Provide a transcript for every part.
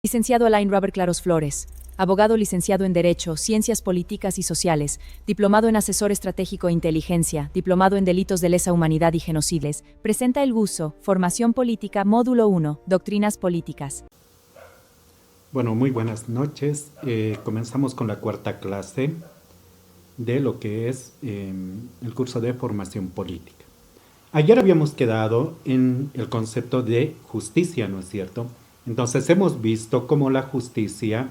Licenciado Alain Robert Claros Flores, abogado licenciado en Derecho, Ciencias Políticas y Sociales, diplomado en Asesor Estratégico e Inteligencia, diplomado en Delitos de Lesa Humanidad y Genocides, presenta el GUSO, Formación Política, Módulo 1, Doctrinas Políticas. Bueno, muy buenas noches. Comenzamos con la cuarta clase de lo que es el curso de formación política. Ayer habíamos quedado en el concepto de justicia, ¿no es cierto? Entonces hemos visto cómo la justicia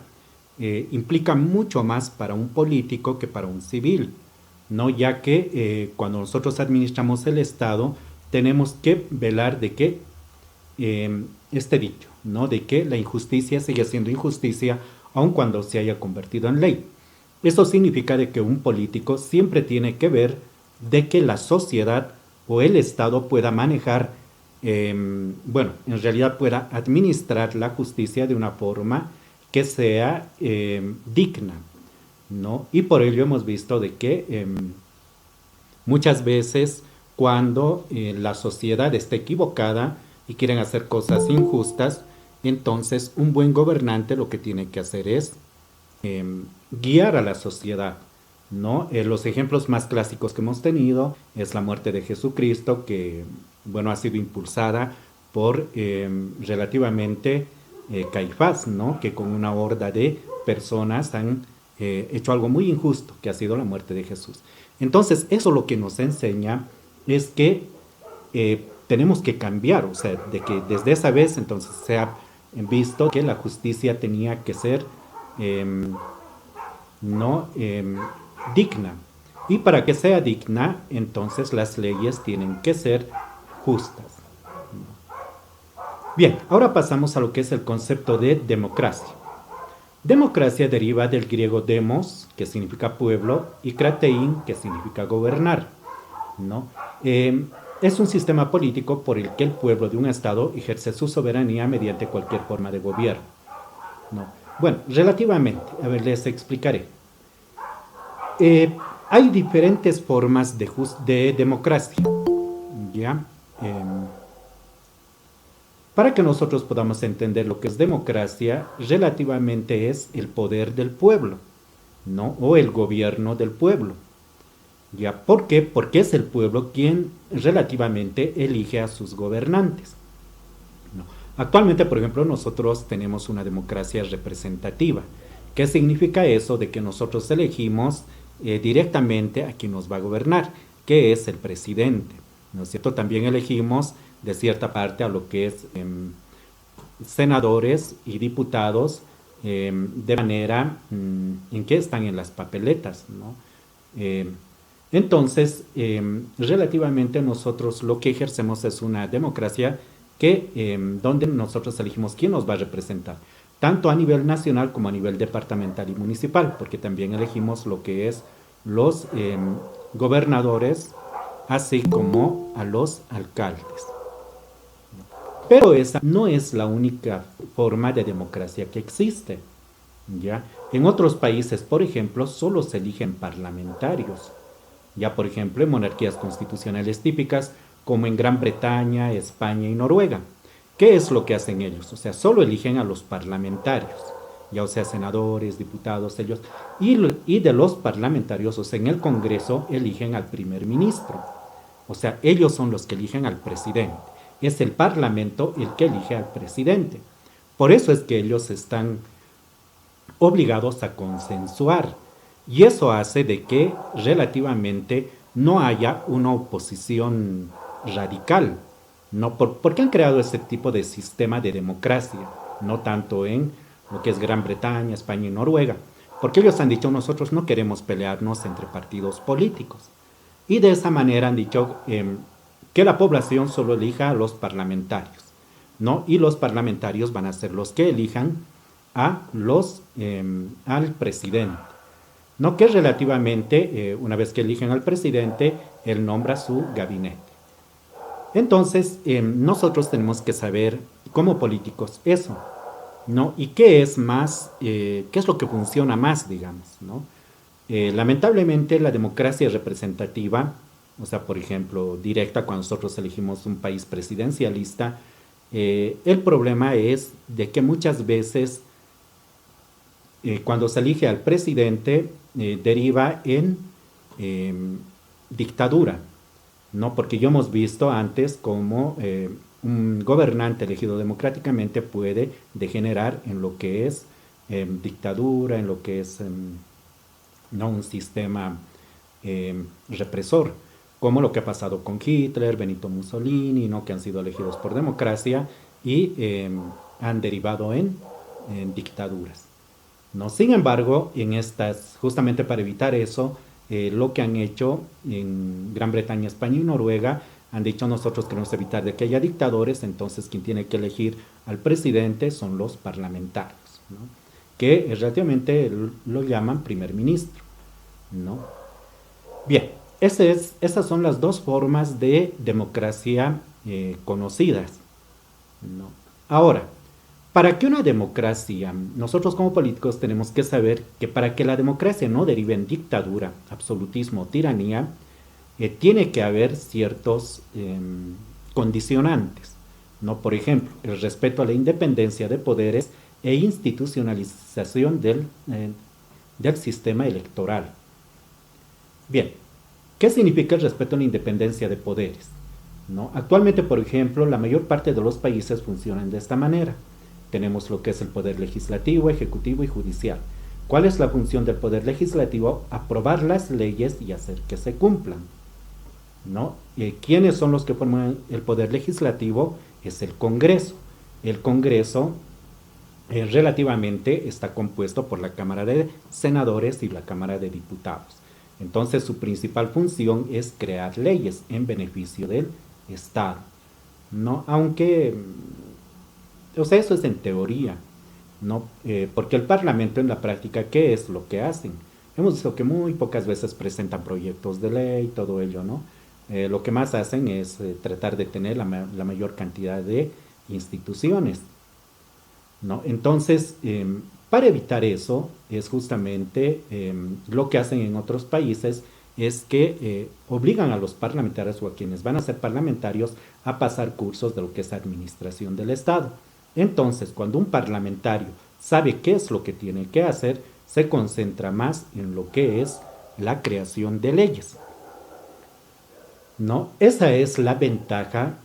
implica mucho más para un político que para un civil, ¿no? Ya que cuando nosotros administramos el Estado tenemos que velar de que este dicho, ¿no? De que la injusticia sigue siendo injusticia aun cuando se haya convertido en ley. Eso significa de que un político siempre tiene que ver de que la sociedad o el Estado pueda manejar, en realidad pueda administrar la justicia de una forma que sea digna, ¿no? Y por ello hemos visto de que muchas veces cuando la sociedad está equivocada y quieren hacer cosas injustas, entonces un buen gobernante lo que tiene que hacer es guiar a la sociedad, ¿no? Los ejemplos más clásicos que hemos tenido es la muerte de Jesucristo, que, bueno, ha sido impulsada por relativamente Caifás, ¿no? Que con una horda de personas han hecho algo muy injusto, que ha sido la muerte de Jesús. Entonces, eso lo que nos enseña es que tenemos que cambiar, o sea, de que desde esa vez entonces se ha visto que la justicia tenía que ser no digna. Y para que sea digna, entonces las leyes tienen que ser justas. Bien, ahora pasamos a lo que es el concepto de democracia. Democracia deriva del griego demos, que significa pueblo, y kratein, que significa gobernar, ¿no? Es un sistema político por el que el pueblo de un estado ejerce su soberanía mediante cualquier forma de gobierno, ¿no? Bueno, relativamente, a ver, les explicaré. Hay diferentes formas de democracia, ¿ya? Para que nosotros podamos entender lo que es democracia, relativamente es el poder del pueblo, ¿no? O el gobierno del pueblo. ¿Ya? ¿Por qué? Porque es el pueblo quien relativamente elige a sus gobernantes, ¿no? Actualmente, por ejemplo, nosotros tenemos una democracia representativa. ¿Qué significa eso? De que nosotros elegimos directamente a quien nos va a gobernar, que es el presidente, ¿no es cierto? También elegimos de cierta parte a lo que es senadores y diputados de manera en que están en las papeletas, ¿no? Entonces, relativamente nosotros lo que ejercemos es una democracia donde nosotros elegimos quién nos va a representar, tanto a nivel nacional como a nivel departamental y municipal, porque también elegimos lo que es los gobernadores, así como a los alcaldes. Pero esa no es la única forma de democracia que existe, ¿ya? En otros países, por ejemplo, solo se eligen parlamentarios. Ya, por ejemplo, en monarquías constitucionales típicas, como en Gran Bretaña, España y Noruega. ¿Qué es lo que hacen ellos? O sea, solo eligen a los parlamentarios, ya o sea, senadores, diputados, ellos. Y de los parlamentarios, o sea, en el Congreso, eligen al primer ministro. O sea, ellos son los que eligen al presidente. Es el Parlamento el que elige al presidente. Por eso es que ellos están obligados a consensuar. Y eso hace de que relativamente no haya una oposición radical, ¿no? ¿Por qué han creado ese tipo de sistema de democracia? No tanto en lo que es Gran Bretaña, España y Noruega. Porque ellos han dicho, nosotros no queremos pelearnos entre partidos políticos. Y de esa manera han dicho que la población solo elija a los parlamentarios, ¿no? Y los parlamentarios van a ser los que elijan al presidente, ¿no? Que relativamente, una vez que eligen al presidente, él nombra su gabinete. Entonces, nosotros tenemos que saber como políticos eso, ¿no? Y qué es más, qué es lo que funciona más, digamos, ¿no? Lamentablemente la democracia representativa, o sea, por ejemplo, directa, cuando nosotros elegimos un país presidencialista, El problema es de que muchas veces cuando se elige al presidente deriva en dictadura, ¿no? Porque ya hemos visto antes cómo un gobernante elegido democráticamente puede degenerar en lo que es dictadura, en lo que es no un sistema represor, como lo que ha pasado con Hitler, Benito Mussolini, ¿no? Que han sido elegidos por democracia y han derivado en dictaduras, ¿no? Sin embargo, justamente para evitar eso, lo que han hecho en Gran Bretaña, España y Noruega, han dicho nosotros queremos evitar de que haya dictadores, entonces quien tiene que elegir al presidente son los parlamentarios, ¿no? Que relativamente lo llaman primer ministro, ¿no? Bien, esas son las dos formas de democracia conocidas, ¿no? Ahora, para que una democracia, nosotros como políticos tenemos que saber que para que la democracia no derive en dictadura, absolutismo, tiranía, tiene que haber ciertos condicionantes, ¿no? Por ejemplo, el respeto a la independencia de poderes e institucionalización del sistema electoral. Bien, ¿qué significa el respeto a la independencia de poderes? ¿No? Actualmente, por ejemplo, la mayor parte de los países funcionan de esta manera. Tenemos lo que es el poder legislativo, ejecutivo y judicial. ¿Cuál es la función del poder legislativo? Aprobar las leyes y hacer que se cumplan, ¿no? ¿Quiénes son los que forman el poder legislativo? Es el Congreso. El Congreso relativamente está compuesto por la Cámara de Senadores y la Cámara de Diputados. Entonces su principal función es crear leyes en beneficio del Estado, ¿no? Aunque, o sea, eso es en teoría, ¿no? Porque el Parlamento en la práctica, ¿qué es lo que hacen? Hemos visto que muy pocas veces presentan proyectos de ley, todo ello, ¿no? Lo que más hacen es tratar de tener la mayor cantidad de instituciones, ¿no? Entonces, para evitar eso, es justamente lo que hacen en otros países, es que obligan a los parlamentarios o a quienes van a ser parlamentarios a pasar cursos de lo que es administración del Estado. Entonces, cuando un parlamentario sabe qué es lo que tiene que hacer, se concentra más en lo que es la creación de leyes, ¿no? Esa es la ventaja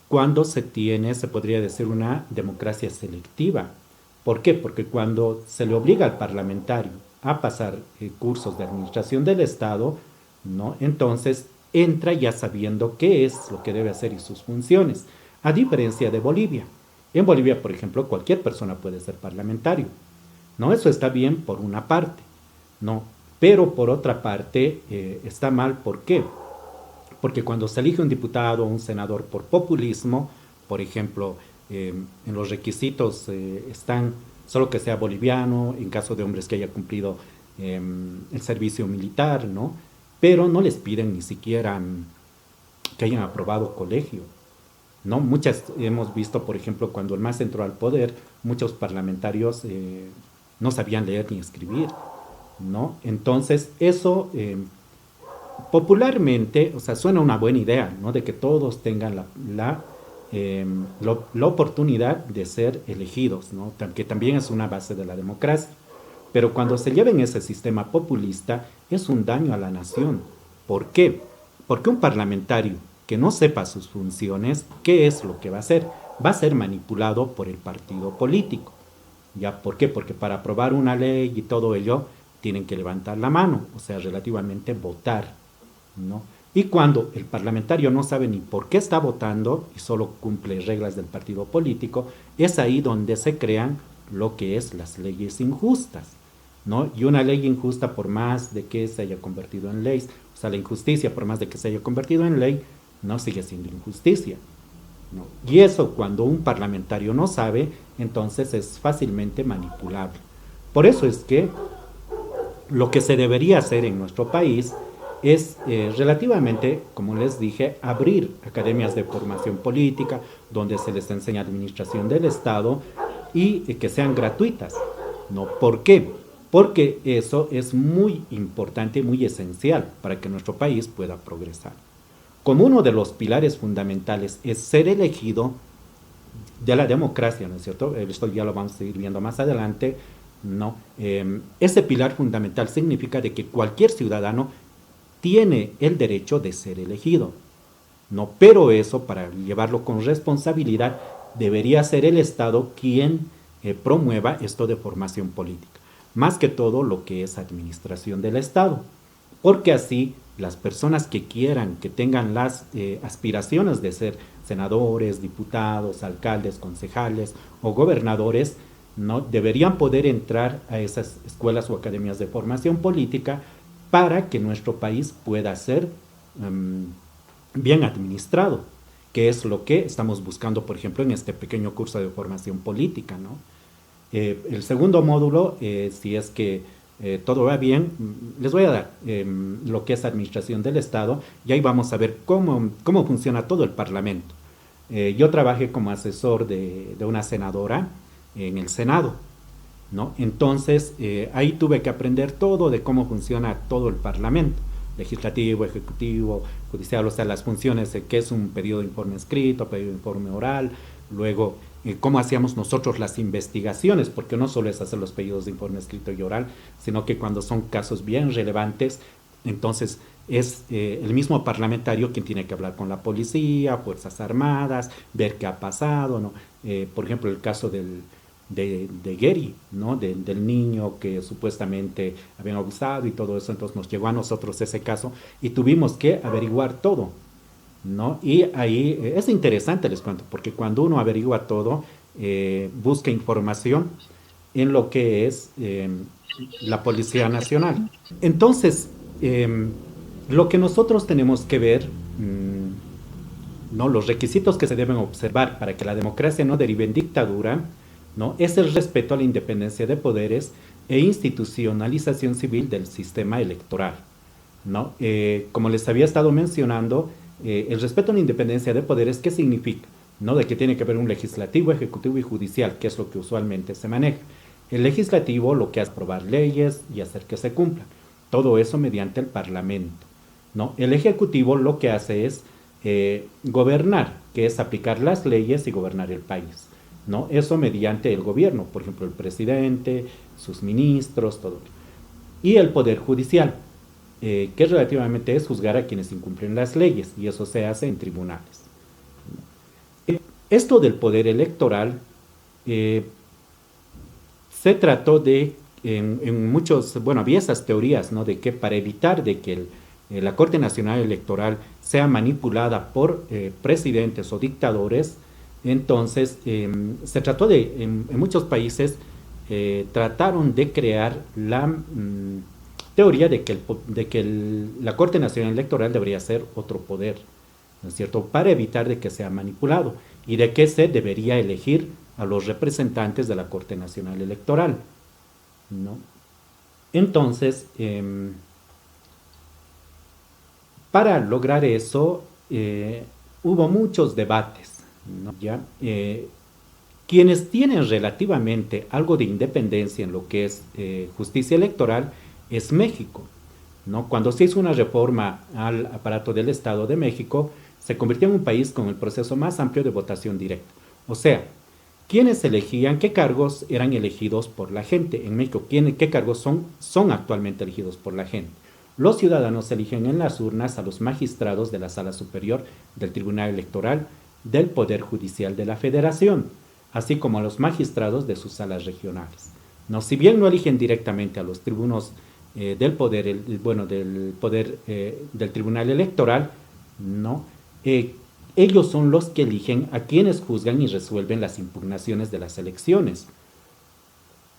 cuando se tiene, se podría decir, una democracia selectiva. ¿Por qué? Porque cuando se le obliga al parlamentario a pasar cursos de administración del Estado, ¿no? Entonces entra ya sabiendo qué es lo que debe hacer y sus funciones, a diferencia de Bolivia. En Bolivia, por ejemplo, cualquier persona puede ser parlamentario, ¿no? Eso está bien por una parte, ¿no? Pero por otra parte está mal. ¿Por qué? Porque cuando se elige un diputado o un senador por populismo, por ejemplo, en los requisitos están solo que sea boliviano, en caso de hombres que haya cumplido el servicio militar, ¿no? Pero no les piden ni siquiera que hayan aprobado colegio, ¿no? Hemos visto, por ejemplo, cuando el MAS entró al poder, muchos parlamentarios no sabían leer ni escribir, ¿no? Entonces, eso popularmente, o sea, suena una buena idea, ¿no? De que todos tengan la oportunidad de ser elegidos, ¿no? Que también es una base de la democracia. Pero cuando se lleva en ese sistema populista, es un daño a la nación. ¿Por qué? Porque un parlamentario que no sepa sus funciones, ¿qué es lo que va a hacer? Va a ser manipulado por el partido político. ¿Ya? ¿Por qué? Porque para aprobar una ley y todo ello, tienen que levantar la mano, o sea, relativamente votar, ¿no? Y cuando el parlamentario no sabe ni por qué está votando y solo cumple reglas del partido político, es ahí donde se crean lo que es las leyes injustas, ¿no? Y una ley injusta, por más de que se haya convertido en ley, o sea, la injusticia, por más de que se haya convertido en ley, no sigue siendo injusticia, ¿no? Y eso, cuando un parlamentario no sabe, entonces es fácilmente manipulable. Por eso es que lo que se debería hacer en nuestro país es relativamente, como les dije, abrir academias de formación política donde se les enseña administración del Estado y que sean gratuitas, ¿no? ¿Por qué? Porque eso es muy importante y muy esencial para que nuestro país pueda progresar. Como uno de los pilares fundamentales es ser elegido, de la democracia, ¿no es cierto? Esto ya lo vamos a ir viendo más adelante, ¿no? Ese pilar fundamental significa de que cualquier ciudadano tiene el derecho de ser elegido, ¿no? Pero eso, para llevarlo con responsabilidad, debería ser el Estado quien promueva esto de formación política, más que todo lo que es administración del Estado, porque así las personas que quieran, que tengan las aspiraciones de ser senadores, diputados, alcaldes, concejales o gobernadores, ¿no? Deberían poder entrar a esas escuelas o academias de formación política para que nuestro país pueda ser bien administrado, que es lo que estamos buscando, por ejemplo, en este pequeño curso de formación política, ¿no? El segundo módulo, si es que todo va bien, les voy a dar lo que es administración del Estado y ahí vamos a ver cómo funciona todo el Parlamento. Yo trabajé como asesor de una senadora en el Senado, ¿no? Entonces, ahí tuve que aprender todo de cómo funciona todo el Parlamento, legislativo, ejecutivo, judicial, o sea, las funciones, qué es un pedido de informe escrito, pedido de informe oral, luego cómo hacíamos nosotros las investigaciones, porque no solo es hacer los pedidos de informe escrito y oral, sino que cuando son casos bien relevantes, entonces es el mismo parlamentario quien tiene que hablar con la policía, Fuerzas Armadas, ver qué ha pasado, ¿no? Por ejemplo, el caso de Gary, ¿no? Del niño que supuestamente habían abusado y todo eso, entonces nos llegó a nosotros ese caso y tuvimos que averiguar todo, ¿no? Y ahí es interesante, les cuento, porque cuando uno averigua todo, busca información en lo que es la Policía Nacional. Entonces, lo que nosotros tenemos que ver, ¿no? Los requisitos que se deben observar para que la democracia no derive en dictadura, ¿no? Es el respeto a la independencia de poderes e institucionalización civil del sistema electoral, ¿no? Como les había estado mencionando, el respeto a la independencia de poderes, ¿qué significa? ¿No? De que tiene que haber un legislativo, ejecutivo y judicial, que es lo que usualmente se maneja. El legislativo lo que hace es aprobar leyes y hacer que se cumplan. Todo eso mediante el Parlamento, ¿no? El ejecutivo lo que hace es gobernar, que es aplicar las leyes y gobernar el país, ¿no? Eso mediante el gobierno, por ejemplo, el presidente, sus ministros, todo. Y el poder judicial, que relativamente es juzgar a quienes incumplen las leyes, y eso se hace en tribunales. Esto del poder electoral se trató de, en muchos, bueno, había esas teorías, ¿no? De que para evitar de que la Corte Nacional Electoral sea manipulada por presidentes o dictadores, entonces se trató de, en muchos países, trataron de crear la teoría de que la Corte Nacional Electoral debería ser otro poder, ¿no es cierto?, para evitar de que sea manipulado y de que se debería elegir a los representantes de la Corte Nacional Electoral, ¿no? Entonces, para lograr eso, hubo muchos debates, ¿no? ¿Ya? Quienes tienen relativamente algo de independencia en lo que es justicia electoral es México, ¿no? Cuando se hizo una reforma al aparato del Estado de México, se convirtió en un país con el proceso más amplio de votación directa. O sea, quienes elegían, qué cargos eran elegidos por la gente. En México, qué cargos son actualmente elegidos por la gente. Los ciudadanos eligen en las urnas a los magistrados de la Sala Superior del Tribunal Electoral del Poder Judicial de la Federación, así como a los magistrados de sus salas regionales. No, si bien no eligen directamente a los tribunos del poder, del Tribunal Electoral, no, ellos son los que eligen a quienes juzgan y resuelven las impugnaciones de las elecciones,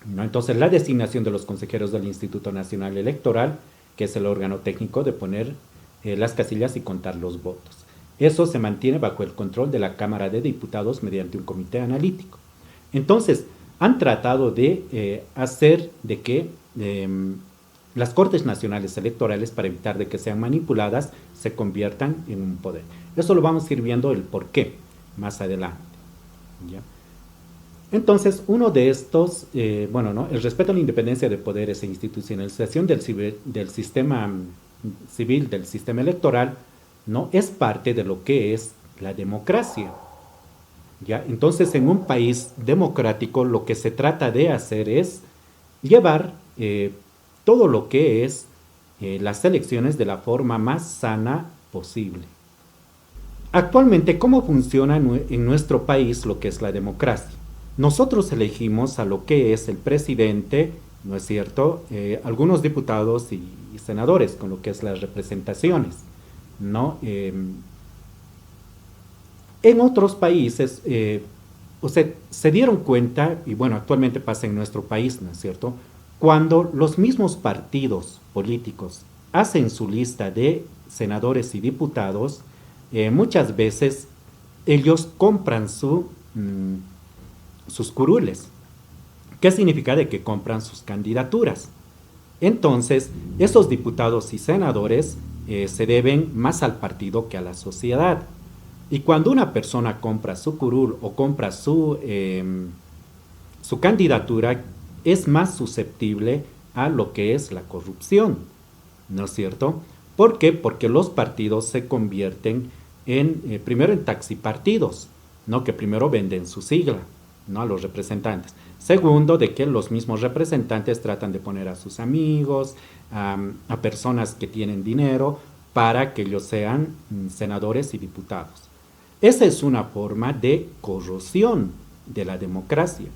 ¿no? Entonces, la designación de los consejeros del Instituto Nacional Electoral, que es el órgano técnico de poner las casillas y contar los votos. Eso se mantiene bajo el control de la Cámara de Diputados mediante un comité analítico. Entonces, han tratado de hacer de que las Cortes Nacionales Electorales, para evitar de que sean manipuladas, se conviertan en un poder. Eso lo vamos a ir viendo el por qué más adelante, ¿ya? Entonces, uno de estos, ¿no? El respeto a la independencia de poderes e institucionalización del sistema civil, del sistema electoral, ¿no? Es parte de lo que es la democracia, ¿Ya? Entonces, en un país democrático, lo que se trata de hacer es llevar todo lo que es las elecciones de la forma más sana posible. Actualmente, ¿cómo funciona en nuestro país lo que es la democracia? Nosotros elegimos a lo que es el presidente, ¿no es cierto? Algunos diputados y senadores con lo que es las representaciones, ¿no? En otros países, se dieron cuenta, y bueno, actualmente pasa en nuestro país, ¿no es cierto? Cuando los mismos partidos políticos hacen su lista de senadores y diputados, muchas veces ellos compran sus curules. ¿Qué significa de que compran sus candidaturas? Entonces, esos diputados y senadores se deben más al partido que a la sociedad. Y cuando una persona compra su curul o compra su candidatura, es más susceptible a lo que es la corrupción, ¿no es cierto? ¿Por qué? Porque los partidos se convierten primero en taxipartidos, ¿no? Que primero venden su sigla, ¿no? A los representantes. Segundo, de que los mismos representantes tratan de poner a sus amigos, a personas que tienen dinero, para que ellos sean senadores y diputados. Esa es una forma de corrosión de la democracia.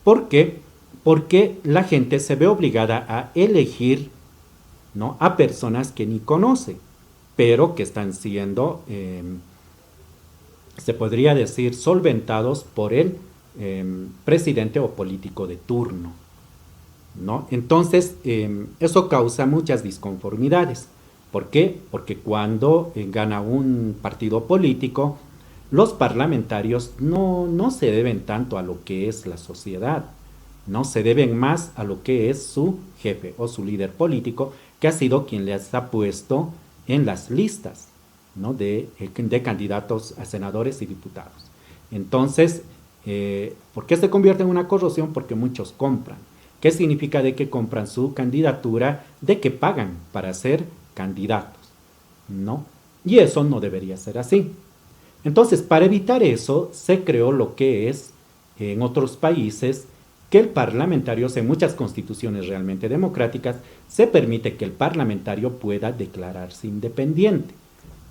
¿Por qué? Porque la gente se ve obligada a elegir, ¿no? A personas que ni conoce, pero que están siendo, se podría decir, solventados por el presidente o político de turno, ¿no? Entonces, eso causa muchas disconformidades. ¿Por qué? Porque cuando gana un partido político, los parlamentarios no se deben tanto a lo que es la sociedad, no se deben más a lo que es su jefe o su líder político, que ha sido quien les ha puesto en las listas, ¿no? de candidatos a senadores y diputados. Entonces, ¿por qué se convierte en una corrosión? Porque muchos compran. ¿Qué significa de que compran su candidatura? De que pagan para ser candidatos, ¿no? Y eso no debería ser así. Entonces, para evitar eso, se creó lo que es, en otros países, que el parlamentario, en muchas constituciones realmente democráticas, se permite que el parlamentario pueda declararse independiente,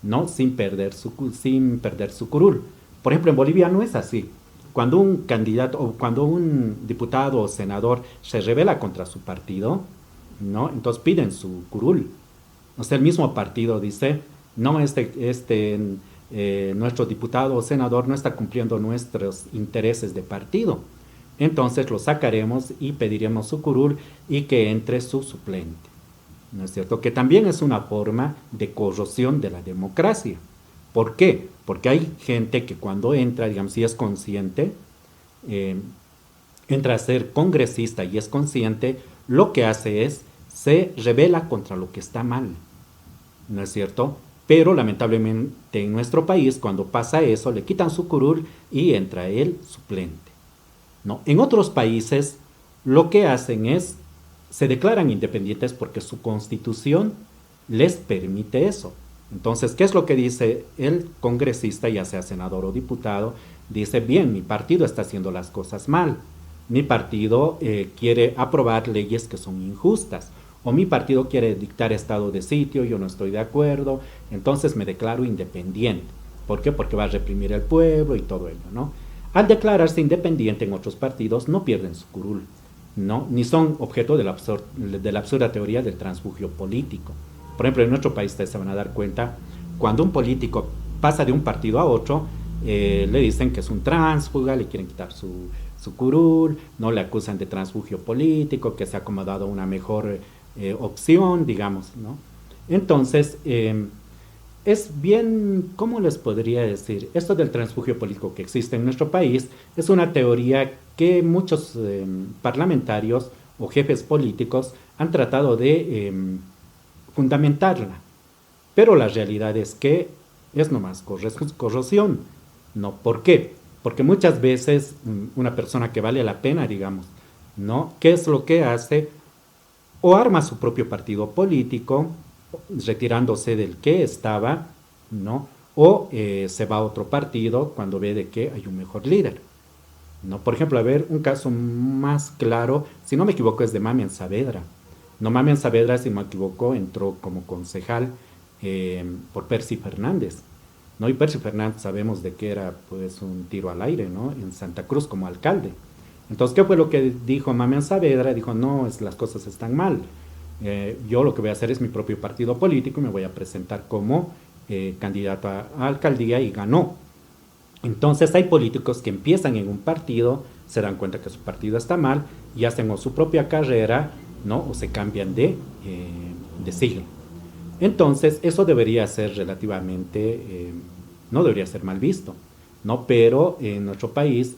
¿no? Sin perder su curul. Por ejemplo, en Bolivia no es así. Cuando un candidato o cuando un diputado o senador se rebela contra su partido, ¿no? Entonces piden su curul. O sea, el mismo partido dice, no, nuestro diputado o senador no está cumpliendo nuestros intereses de partido. Entonces lo sacaremos y pediremos su curul y que entre su suplente. ¿No es cierto? Que también es una forma de corrosión de la democracia. ¿Por qué? Porque hay gente que cuando entra, digamos, si es consciente, entra a ser congresista y es consciente, lo que hace es, se rebela contra lo que está mal. ¿No es cierto? Pero lamentablemente en nuestro país, cuando pasa eso, le quitan su curul y entra el suplente, ¿no? En otros países, lo que hacen es, se declaran independientes porque su constitución les permite eso. Entonces, ¿qué es lo que dice el congresista, ya sea senador o diputado? Dice, bien, mi partido está haciendo las cosas mal. Mi partido quiere aprobar leyes que son injustas. O mi partido quiere dictar estado de sitio, yo no estoy de acuerdo, entonces me declaro independiente. ¿Por qué? Porque va a reprimir el pueblo y todo ello, ¿no? Al declararse independiente en otros partidos, no pierden su curul, ¿no? Ni son objeto de la absurda teoría del transfugio político. Por ejemplo, en nuestro país ustedes se van a dar cuenta, cuando un político pasa de un partido a otro, le dicen que es un tránsfuga, le quieren quitar su curul, no le acusan de transfugio político, que se ha acomodado a una mejor opción, digamos, ¿no? Entonces, es bien, ¿cómo les podría decir? Esto del transfugio político que existe en nuestro país es una teoría que muchos parlamentarios o jefes políticos han tratado de fundamentarla, pero la realidad es que es nomás corrosión, ¿no? ¿Por qué? Porque muchas veces una persona que vale la pena, digamos, ¿no? ¿Qué es lo que hace? O arma su propio partido político, retirándose del que estaba, ¿no? o se va a otro partido cuando ve de que hay un mejor líder. ¿No? Por ejemplo, a ver, un caso más claro, si no me equivoco, es de Mamian Saavedra. No, Mamian Saavedra, si no me equivoco, entró como concejal por Percy Fernández. ¿No? Y Percy Fernández sabemos de que era pues un tiro al aire, ¿no? En Santa Cruz como alcalde. Entonces, ¿qué fue lo que dijo Mamian Saavedra? Dijo, no, las cosas están mal. Yo lo que voy a hacer es mi propio partido político y me voy a presentar como candidato a alcaldía y ganó. Entonces hay políticos que empiezan en un partido, se dan cuenta que su partido está mal y hacen o su propia carrera, ¿no? O se cambian de sigla. Entonces eso debería ser relativamente, no debería ser mal visto, ¿no? Pero en nuestro país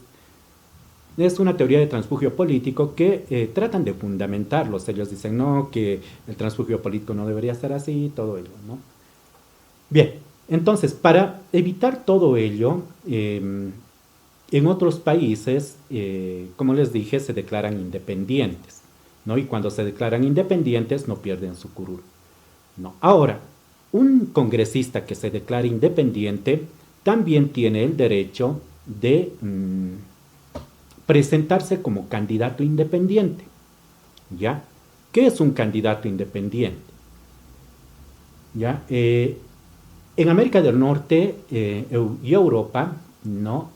es una teoría de transfugio político que tratan de fundamentarlos. Ellos dicen, no, que el transfugio político no debería ser así, todo ello, ¿no? Bien, entonces, para evitar todo ello, en otros países, como les dije, se declaran independientes, ¿no? Y cuando se declaran independientes, no pierden su curul, ¿no? Ahora, un congresista que se declare independiente también tiene el derecho de presentarse como candidato independiente, ¿ya? ¿Qué es un candidato independiente? ¿Ya? En América del Norte y Europa, ¿no?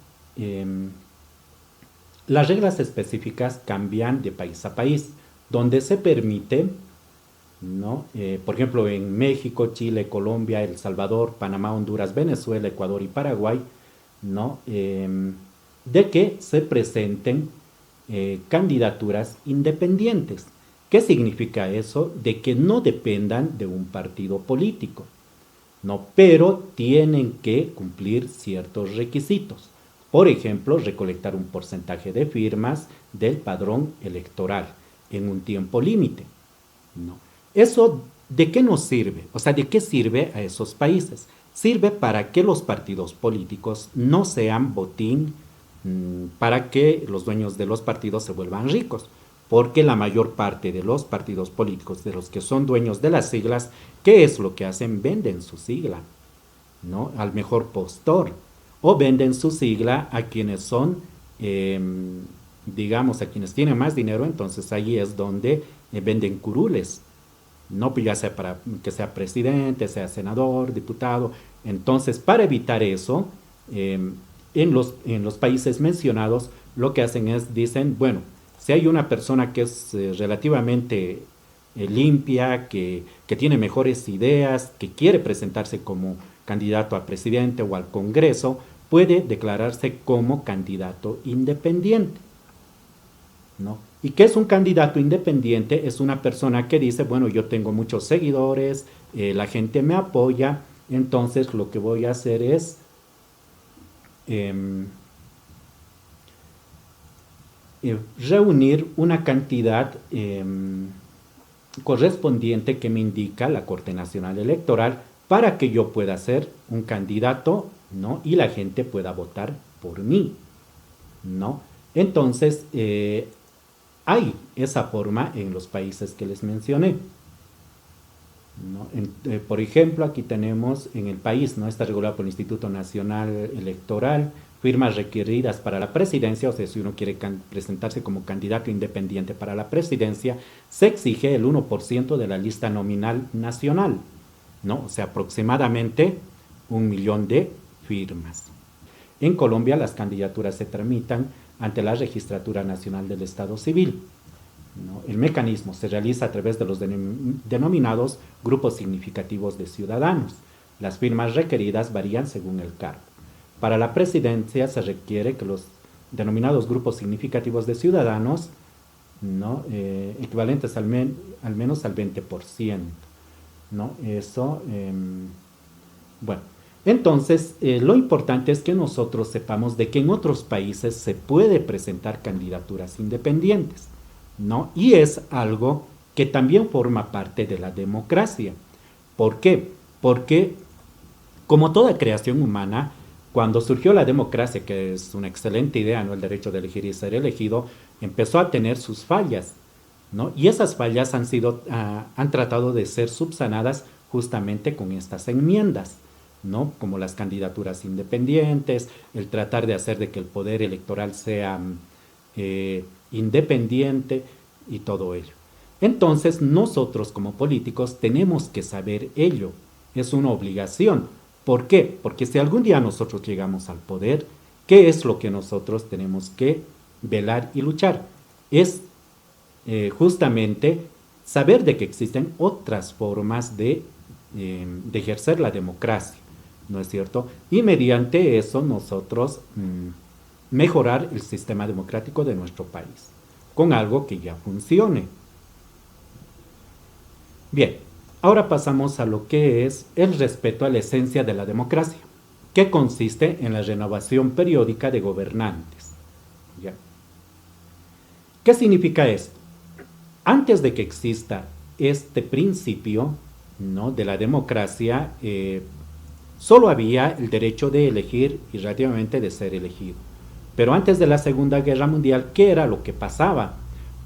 Las reglas específicas cambian de país a país, donde se permite, ¿no? Por ejemplo, en México, Chile, Colombia, El Salvador, Panamá, Honduras, Venezuela, Ecuador y Paraguay, ¿no? De que se presenten candidaturas independientes. ¿Qué significa eso? De que no dependan de un partido político, ¿no? Pero tienen que cumplir ciertos requisitos. Por ejemplo, recolectar un porcentaje de firmas del padrón electoral en un tiempo límite, ¿no? ¿Eso de qué nos sirve? O sea, ¿de qué sirve a esos países? Sirve para que los partidos políticos no sean botín para que los dueños de los partidos se vuelvan ricos, porque la mayor parte de los partidos políticos, de los que son dueños de las siglas, ¿qué es lo que hacen? Venden su sigla, ¿no? Al mejor postor, o venden su sigla a quienes son, digamos, a quienes tienen más dinero. Entonces ahí es donde venden curules, ¿no? Pues ya sea para que sea presidente, sea senador, diputado. Entonces, para evitar eso, en los países mencionados, lo que hacen es, dicen, bueno, si hay una persona que es relativamente limpia, que tiene mejores ideas, que quiere presentarse como candidato a presidente o al Congreso, puede declararse como candidato independiente, ¿no? ¿Y qué es un candidato independiente? Es una persona que dice, bueno, yo tengo muchos seguidores, la gente me apoya, entonces lo que voy a hacer es reunir una cantidad correspondiente que me indica la Corte Nacional Electoral para que yo pueda ser un candidato, ¿no? Y la gente pueda votar por mí, ¿no? Entonces, hay esa forma en los países que les mencioné, ¿no? Por ejemplo, aquí tenemos en el país, ¿no? Está regulado por el Instituto Nacional Electoral, firmas requeridas para la presidencia. O sea, si uno quiere presentarse como candidato independiente para la presidencia, se exige el 1% de la lista nominal nacional, ¿no? O sea, aproximadamente 1 millón de firmas. En Colombia, las candidaturas se tramitan ante la Registratura Nacional del Estado Civil, ¿no? El mecanismo se realiza a través de los denominados grupos significativos de ciudadanos. Las firmas requeridas varían según el cargo. Para la presidencia se requiere que los denominados grupos significativos de ciudadanos, ¿no? Equivalentes al menos al 20%, ¿no? Eso, bueno. Entonces, lo importante es que nosotros sepamos de que en otros países se puede presentar candidaturas independientes, ¿no? Y es algo que también forma parte de la democracia. ¿Por qué? Porque, como toda creación humana, cuando surgió la democracia, que es una excelente idea, ¿no? El derecho de elegir y ser elegido, empezó a tener sus fallas, ¿no? Y esas fallas han tratado de ser subsanadas justamente con estas enmiendas, ¿no? Como las candidaturas independientes, el tratar de hacer de que el poder electoral sea independiente y todo ello. Entonces, nosotros como políticos tenemos que saber ello. Es una obligación. ¿Por qué? Porque si algún día nosotros llegamos al poder, ¿qué es lo que nosotros tenemos que velar y luchar? Es justamente saber de que existen otras formas de ejercer la democracia, ¿no es cierto? Y mediante eso nosotros mejorar el sistema democrático de nuestro país, con algo que ya funcione. Bien, ahora pasamos a lo que es el respeto a la esencia de la democracia, que consiste en la renovación periódica de gobernantes. ¿Ya? ¿Qué significa esto? Antes de que exista este principio, ¿no?, de la democracia, solo había el derecho de elegir y relativamente de ser elegido. Pero antes de la Segunda Guerra Mundial, ¿qué era lo que pasaba?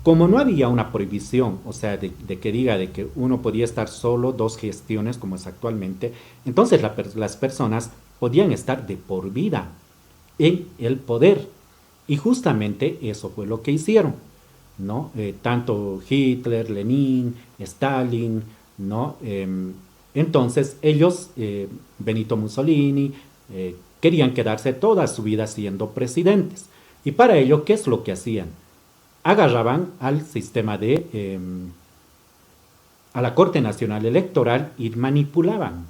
Como no había una prohibición, o sea, de que diga de que uno podía estar solo 2 gestiones como es actualmente, entonces las personas podían estar de por vida en el poder. Y justamente eso fue lo que hicieron, ¿no? Tanto Hitler, Lenin, Stalin, ¿no? Entonces ellos, Benito Mussolini, querían quedarse toda su vida siendo presidentes. Y para ello, ¿qué es lo que hacían? Agarraban al sistema a la Corte Nacional Electoral y manipulaban,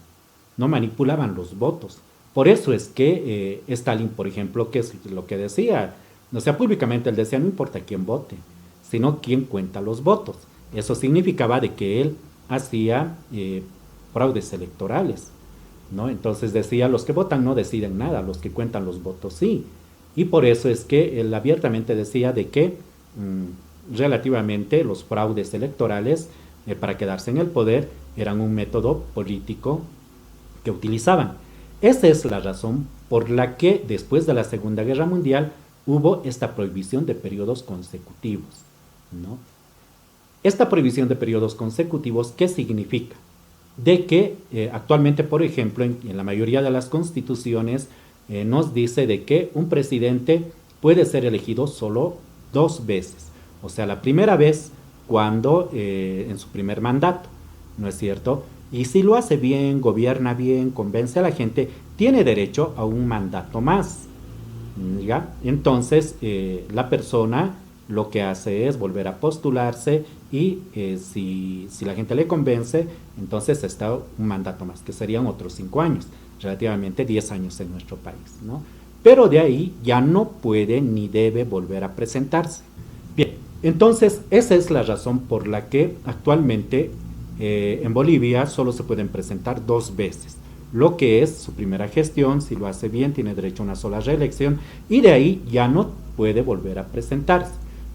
no manipulaban los votos. Por eso es que Stalin, por ejemplo, ¿qué es lo que decía? O sea, públicamente él decía, no importa quién vote, sino quién cuenta los votos. Eso significaba de que él hacía fraudes electorales, ¿no? Entonces decía, los que votan no deciden nada, los que cuentan los votos sí. Y por eso es que él abiertamente decía de que relativamente los fraudes electorales para quedarse en el poder eran un método político que utilizaban. Esa es la razón por la que después de la Segunda Guerra Mundial hubo esta prohibición de periodos consecutivos, ¿no? Esta prohibición de periodos consecutivos, ¿qué significa? De que actualmente, por ejemplo, en la mayoría de las constituciones nos dice de que un presidente puede ser elegido solo 2 veces. O sea, la primera vez cuando en su primer mandato, ¿no es cierto? Y si lo hace bien, gobierna bien, convence a la gente, tiene derecho a un mandato más, ¿ya? Entonces, la persona lo que hace es volver a postularse y si la gente le convence, entonces está un mandato más, que serían otros 5 años, relativamente 10 años en nuestro país, ¿no? Pero de ahí ya no puede ni debe volver a presentarse. Bien, entonces esa es la razón por la que actualmente en Bolivia solo se pueden presentar 2 veces. Lo que es su primera gestión, si lo hace bien, tiene derecho a una sola reelección y de ahí ya no puede volver a presentarse,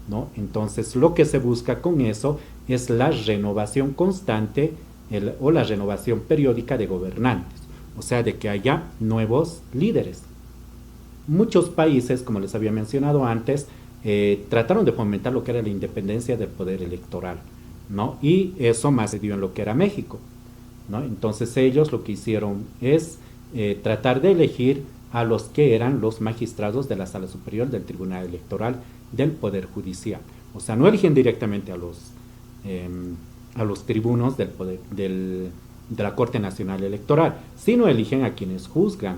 ¿no? Entonces lo que se busca con eso es la renovación constante o la renovación periódica de gobernantes, o sea, de que haya nuevos líderes. Muchos países, como les había mencionado antes, trataron de fomentar lo que era la independencia del poder electoral, ¿no? Y eso más se dio en lo que era México, ¿no? Entonces ellos lo que hicieron es tratar de elegir a los que eran los magistrados de la Sala Superior del Tribunal Electoral del Poder Judicial. O sea, no eligen directamente a los tribunos del poder, de la Corte Nacional Electoral, sino eligen a quienes juzgan,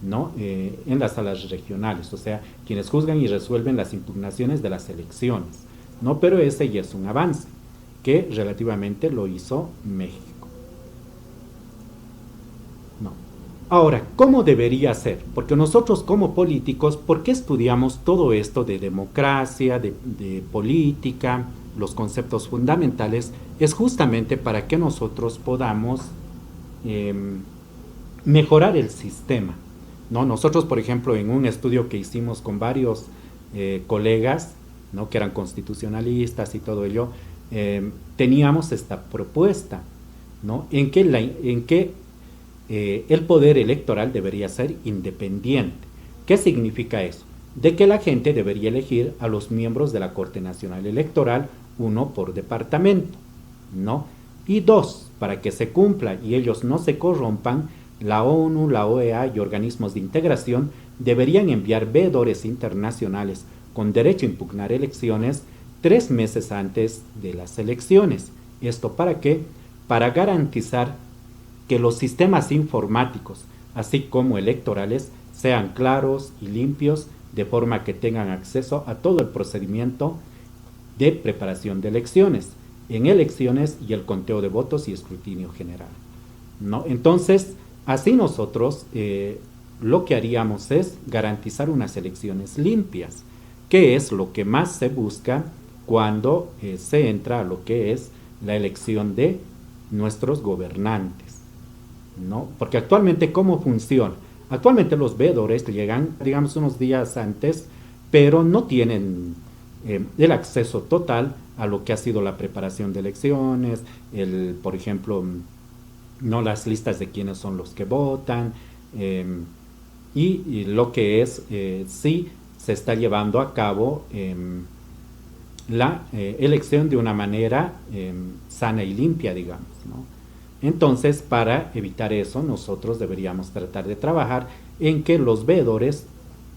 ¿no? En las salas regionales, o sea, quienes juzgan y resuelven las impugnaciones de las elecciones, ¿no? Pero ese ya es un avance que relativamente lo hizo México. No. Ahora, ¿cómo debería ser? Porque nosotros como políticos, ¿por qué estudiamos todo esto de democracia, de política, los conceptos fundamentales? Es justamente para que nosotros podamos mejorar el sistema, ¿no? Nosotros, por ejemplo, en un estudio que hicimos con varios colegas, ¿no?, que eran constitucionalistas y todo ello, teníamos esta propuesta, ¿no?, en que el poder electoral debería ser independiente. ¿Qué significa eso? De que la gente debería elegir a los miembros de la Corte Nacional Electoral, 1 por departamento, ¿no? Y 2, para que se cumpla y ellos no se corrompan, la ONU, la OEA y organismos de integración deberían enviar veedores internacionales con derecho a impugnar elecciones 3 meses antes de las elecciones. ¿Esto para qué? Para garantizar que los sistemas informáticos, así como electorales, sean claros y limpios, de forma que tengan acceso a todo el procedimiento de preparación de elecciones, en elecciones y el conteo de votos y escrutinio general, ¿no? Entonces, así nosotros lo que haríamos es garantizar unas elecciones limpias, que es lo que más se busca cuando se entra a lo que es la elección de nuestros gobernantes, ¿no? Porque actualmente, ¿cómo funciona? Actualmente los veedores llegan, digamos, unos días antes, pero no tienen el acceso total a lo que ha sido la preparación de elecciones, por ejemplo, no las listas de quiénes son los que votan, y lo que es, sí se está llevando a cabo la elección de una manera sana y limpia, digamos, ¿no? Entonces, para evitar eso, nosotros deberíamos tratar de trabajar en que los veedores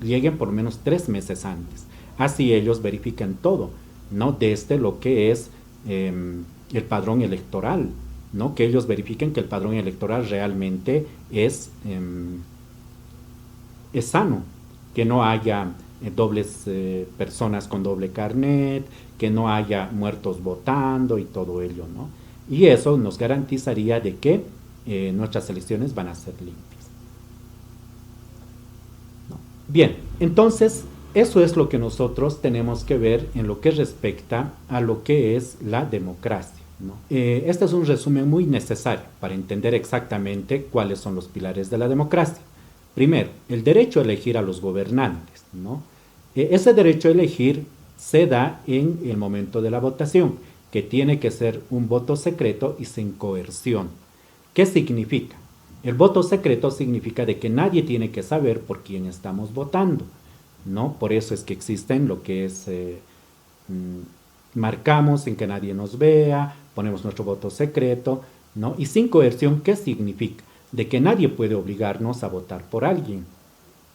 lleguen por lo menos 3 meses antes. Así ellos verifican todo, ¿no? Desde lo que es el padrón electoral, ¿no? Que ellos verifiquen que el padrón electoral realmente es sano, que no haya dobles personas con doble carnet, que no haya muertos votando y todo ello, ¿no? Y eso nos garantizaría de que nuestras elecciones van a ser limpias, ¿no? Bien, entonces eso es lo que nosotros tenemos que ver en lo que respecta a lo que es la democracia, ¿no? Este es un resumen muy necesario para entender exactamente cuáles son los pilares de la democracia. Primero, el derecho a elegir a los gobernantes, ¿no? Ese derecho a elegir se da en el momento de la votación, que tiene que ser un voto secreto y sin coerción. ¿Qué significa? El voto secreto significa de que nadie tiene que saber por quién estamos votando, ¿no? Por eso es que existen lo que es, marcamos sin que nadie nos vea, ponemos nuestro voto secreto, ¿no? Y sin coerción, ¿qué significa? De que nadie puede obligarnos a votar por alguien,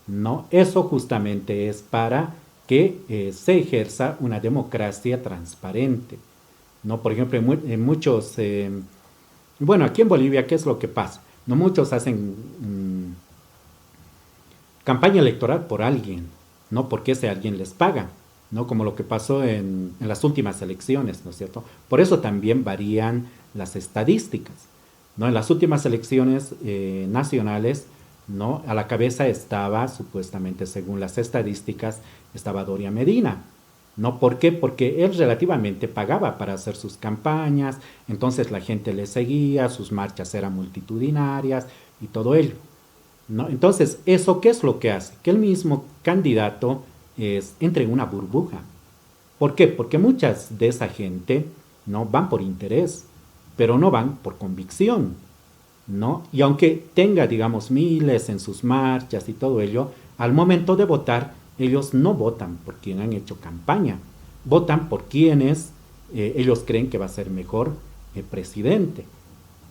¿no? Eso justamente es para que se ejerza una democracia transparente, ¿no? Por ejemplo, en muchos, bueno, aquí en Bolivia, ¿qué es lo que pasa? No muchos hacen campaña electoral por alguien, ¿no? Porque ese alguien les paga, ¿no? Como lo que pasó en las últimas elecciones, ¿no es cierto? Por eso también varían las estadísticas, ¿no? En las últimas elecciones nacionales, ¿no? A la cabeza estaba, supuestamente, según las estadísticas, estaba Doria Medina, ¿no? ¿Por qué? Porque él relativamente pagaba para hacer sus campañas, entonces la gente le seguía, sus marchas eran multitudinarias y todo ello, ¿no? Entonces, ¿eso qué es lo que hace? Que el mismo candidato entre en una burbuja. ¿Por qué? Porque muchas de esa gente, ¿no? Van por interés, pero no van por convicción, ¿no? Y aunque tenga, digamos, miles en sus marchas y todo ello, al momento de votar, ellos no votan por quien han hecho campaña, votan por quienes ellos creen que va a ser mejor presidente,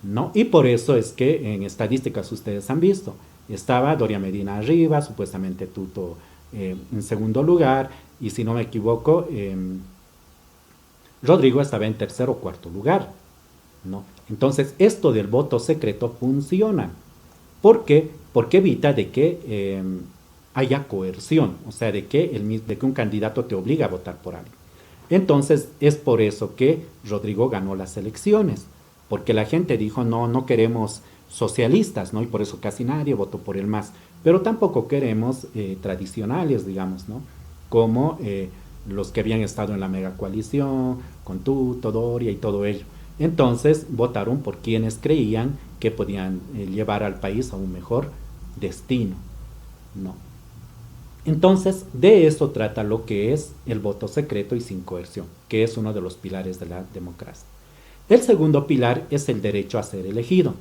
¿no? Y por eso es que en estadísticas ustedes han visto, estaba Doria Medina arriba, supuestamente Tuto en segundo lugar, y si no me equivoco, Rodrigo estaba en tercer o cuarto lugar, ¿no? Entonces, esto del voto secreto funciona. ¿Por qué? Porque evita de que haya coerción, o sea, de que un candidato te obliga a votar por alguien. Entonces, es por eso que Rodrigo ganó las elecciones, porque la gente dijo, no, no queremos socialistas, ¿no? Y por eso casi nadie votó por el MAS, pero tampoco queremos tradicionales, digamos, ¿no? Como los que habían estado en la mega coalición, con Tuto, Doria y todo ello. Entonces votaron por quienes creían que podían llevar al país a un mejor destino, ¿no? Entonces, de eso trata lo que es el voto secreto y sin coerción, que es uno de los pilares de la democracia. El segundo pilar es el derecho a ser elegido,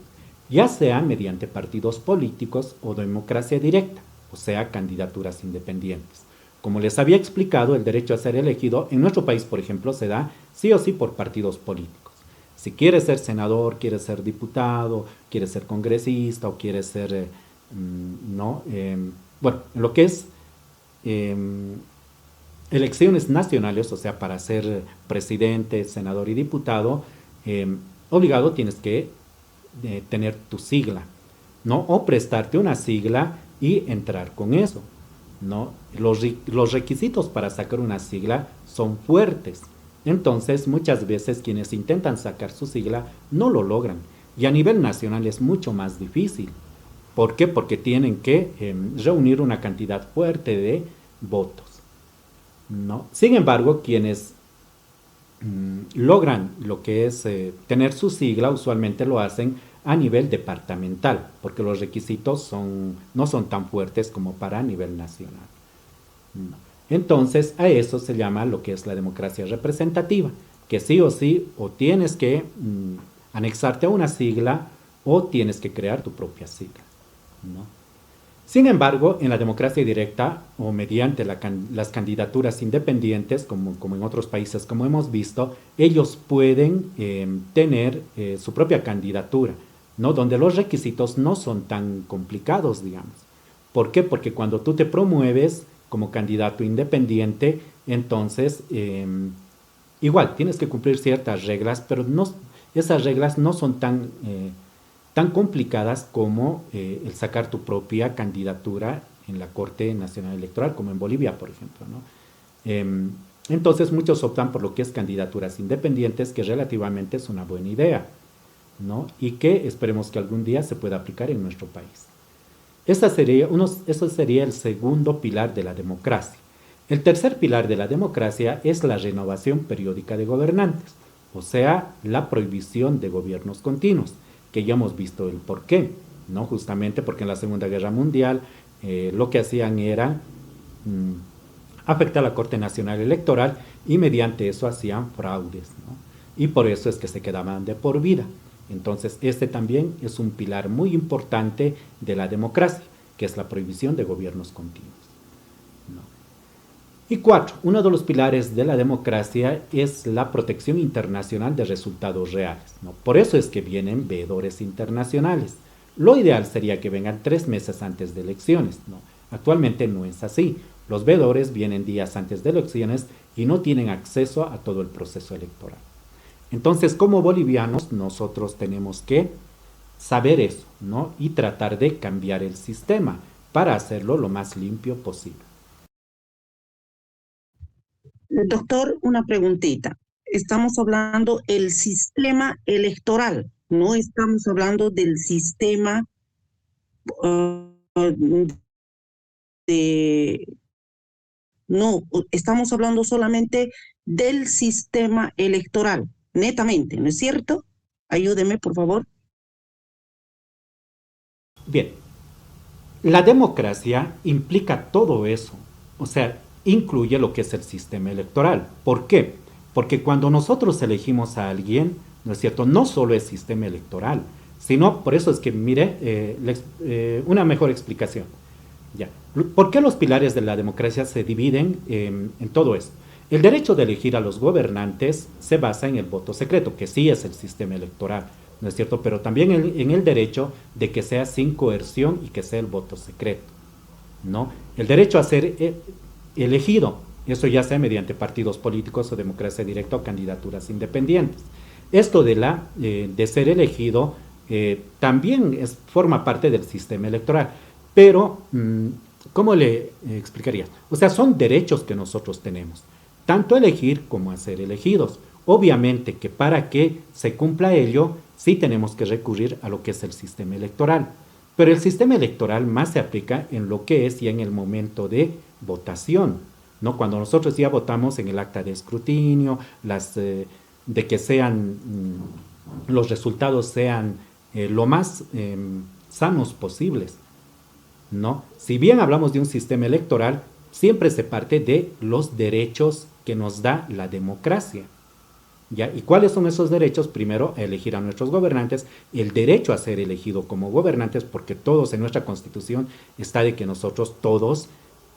ya sea mediante partidos políticos o democracia directa, o sea, candidaturas independientes. Como les había explicado, el derecho a ser elegido en nuestro país, por ejemplo, se da sí o sí por partidos políticos. Si quieres ser senador, quieres ser diputado, quieres ser congresista o quieres ser, ¿no? Bueno, lo que es elecciones nacionales, o sea, para ser presidente, senador y diputado, obligado tienes que tener tu sigla, ¿no? O prestarte una sigla y entrar con eso, ¿no? Los requisitos para sacar una sigla son fuertes. Entonces, muchas veces quienes intentan sacar su sigla no lo logran. Y a nivel nacional es mucho más difícil. ¿Por qué? Porque tienen que reunir una cantidad fuerte de votos, ¿no? Sin embargo, quienes logran lo que es tener su sigla, usualmente lo hacen a nivel departamental, porque los requisitos no son tan fuertes como para a nivel nacional, ¿no? Entonces, a eso se llama lo que es la democracia representativa, que sí o sí, o tienes que anexarte a una sigla, o tienes que crear tu propia sigla, ¿no? Sin embargo, en la democracia directa o mediante las candidaturas independientes, como en otros países, como hemos visto, ellos pueden tener su propia candidatura, ¿no? Donde los requisitos no son tan complicados, digamos. ¿Por qué? Porque cuando tú te promueves como candidato independiente, entonces igual tienes que cumplir ciertas reglas, pero esas reglas no son tan complicadas como el sacar tu propia candidatura en la Corte Nacional Electoral, como en Bolivia, por ejemplo, ¿no? Entonces muchos optan por lo que es candidaturas independientes, que relativamente es una buena idea, ¿no? Y que esperemos que algún día se pueda aplicar en nuestro país. Ese sería el segundo pilar de la democracia. El tercer pilar de la democracia es la renovación periódica de gobernantes, o sea, la prohibición de gobiernos continuos, que ya hemos visto el por qué, ¿no? Justamente porque en la Segunda Guerra Mundial lo que hacían era afectar a la Corte Nacional Electoral y mediante eso hacían fraudes, ¿no? Y por eso es que se quedaban de por vida. Entonces, este también es un pilar muy importante de la democracia, que es la prohibición de gobiernos continuos, ¿no? Y cuatro, uno de los pilares de la democracia es la protección internacional de resultados reales, ¿no? Por eso es que vienen veedores internacionales. Lo ideal sería que vengan 3 meses antes de elecciones, ¿no? Actualmente no es así. Los veedores vienen días antes de elecciones y no tienen acceso a todo el proceso electoral. Entonces, como bolivianos, nosotros tenemos que saber eso, ¿no? Y tratar de cambiar el sistema para hacerlo lo más limpio posible. Doctor, una preguntita. Estamos hablando del sistema electoral, no estamos hablando del sistema de... No, estamos hablando solamente del sistema electoral, netamente, ¿no es cierto? Ayúdeme, por favor. Bien, la democracia implica todo eso, o sea, incluye lo que es el sistema electoral. ¿Por qué? Porque cuando nosotros elegimos a alguien, ¿no es cierto? No solo es sistema electoral, sino, por eso es que, mire, una mejor explicación. Ya. ¿Por qué los pilares de la democracia se dividen en todo esto? El derecho de elegir a los gobernantes se basa en el voto secreto, que sí es el sistema electoral, ¿no es cierto? Pero también en el derecho de que sea sin coerción y que sea el voto secreto, ¿no? El derecho a ser elegido, eso ya sea mediante partidos políticos o democracia directa o candidaturas independientes. Esto de ser elegido también forma parte del sistema electoral, pero ¿cómo le explicaría? O sea, son derechos que nosotros tenemos, tanto elegir como a ser elegidos. Obviamente que para que se cumpla ello, sí tenemos que recurrir a lo que es el sistema electoral. Pero el sistema electoral más se aplica en lo que es ya en el momento de votación, ¿no? Cuando nosotros ya votamos en el acta de escrutinio, de que sean, los resultados sean lo más sanos posibles, ¿no? Si bien hablamos de un sistema electoral, siempre se parte de los derechos que nos da la democracia, ¿ya? ¿Y cuáles son esos derechos? Primero, elegir a nuestros gobernantes, el derecho a ser elegido como gobernantes, porque todos en nuestra Constitución está de que nosotros todos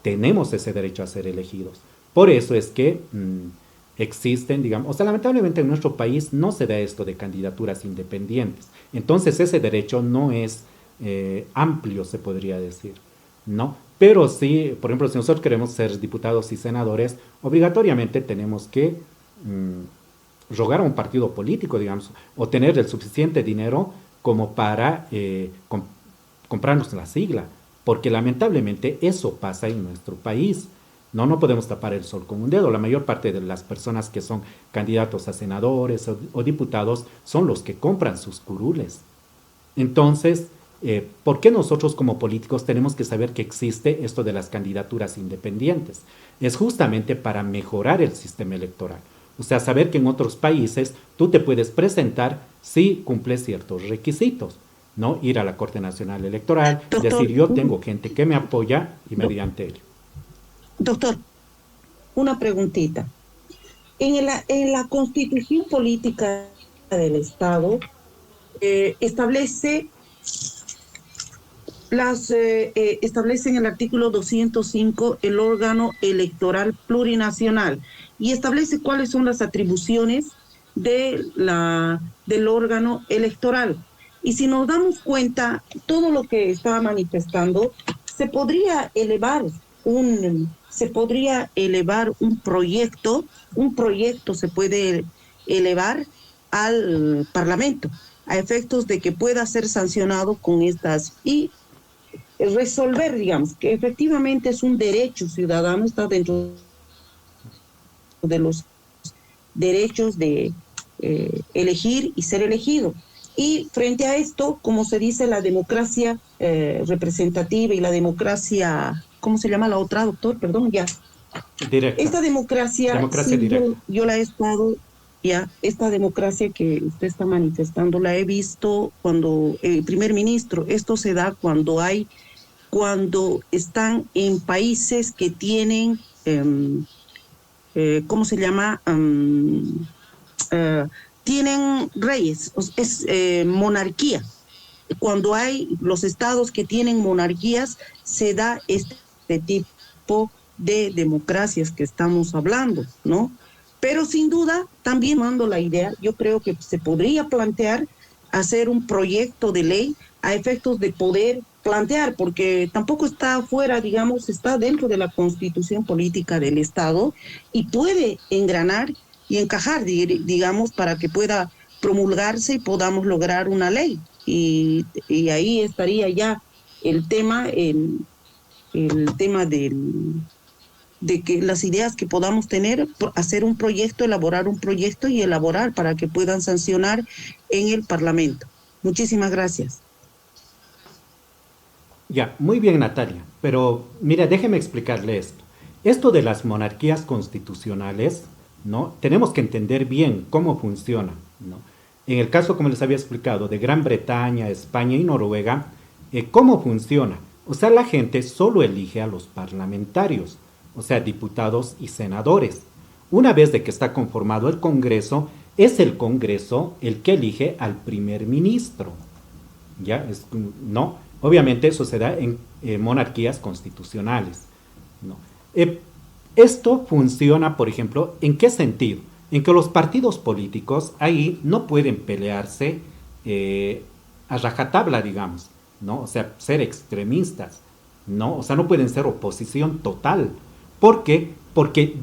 tenemos ese derecho a ser elegidos. Por eso es que existen, digamos, o sea, lamentablemente en nuestro país no se da esto de candidaturas independientes. Entonces ese derecho no es amplio, se podría decir, ¿no? Pero sí, por ejemplo, si nosotros queremos ser diputados y senadores, obligatoriamente tenemos que rogar a un partido político, digamos, o tener el suficiente dinero como para comprarnos la sigla, porque lamentablemente eso pasa en nuestro país. No, no podemos tapar el sol con un dedo. La mayor parte de las personas que son candidatos a senadores o diputados son los que compran sus curules. Entonces, ¿por qué nosotros como políticos tenemos que saber que existe esto de las candidaturas independientes? Es justamente para mejorar el sistema electoral. O sea, saber que en otros países tú te puedes presentar si cumples ciertos requisitos, ¿no? Ir a la Corte Nacional Electoral, Doctor, decir yo tengo gente que me apoya y mediante ello. doctor, una preguntita. En la Constitución Política del Estado establece establece en el artículo 205 el órgano electoral plurinacional y establece cuáles son las atribuciones del órgano electoral. Y si nos damos cuenta, todo lo que estaba manifestando, se podría elevar un proyecto se puede elevar al Parlamento a efectos de que pueda ser sancionado con estas y resolver, digamos, que efectivamente es un derecho ciudadano, está dentro de los derechos de elegir y ser elegido. Y frente a esto, como se dice, la democracia representativa y la democracia, ¿cómo se llama la otra, doctor? Perdón, ya. Directa. Esta democracia sí, directa. yo la he estado, ya, esta democracia que usted está manifestando, la he visto cuando el primer ministro, esto se da cuando están en países que tienen, ¿cómo se llama? Tienen reyes, es monarquía. Cuando hay los estados que tienen monarquías, se da este tipo de democracias que estamos hablando, ¿no? Pero sin duda, también mando la idea, yo creo que se podría plantear hacer un proyecto de ley a efectos de poder plantear, porque tampoco está fuera, digamos, está dentro de la Constitución Política del Estado y puede engranar y encajar, digamos, para que pueda promulgarse y podamos lograr una ley. Y ahí estaría ya el tema, de que las ideas que podamos tener, hacer un proyecto, elaborar un proyecto y elaborar para que puedan sancionar en el Parlamento. Muchísimas gracias. Ya, muy bien, Natalia, pero mira, déjeme explicarle esto. Esto de las monarquías constitucionales, ¿no? Tenemos que entender bien cómo funciona, ¿no? En el caso, como les había explicado, de Gran Bretaña, España y Noruega, ¿cómo funciona? O sea, la gente solo elige a los parlamentarios, o sea, diputados y senadores. Una vez de que está conformado el Congreso, es el Congreso el que elige al primer ministro. ¿Ya? ¿No? Obviamente eso se da en monarquías constitucionales, ¿no? Esto funciona, por ejemplo, ¿en qué sentido? En que los partidos políticos ahí no pueden pelearse a rajatabla, digamos, ¿no? O sea, ser extremistas, ¿no? O sea, no pueden ser oposición total. ¿Por qué? Porque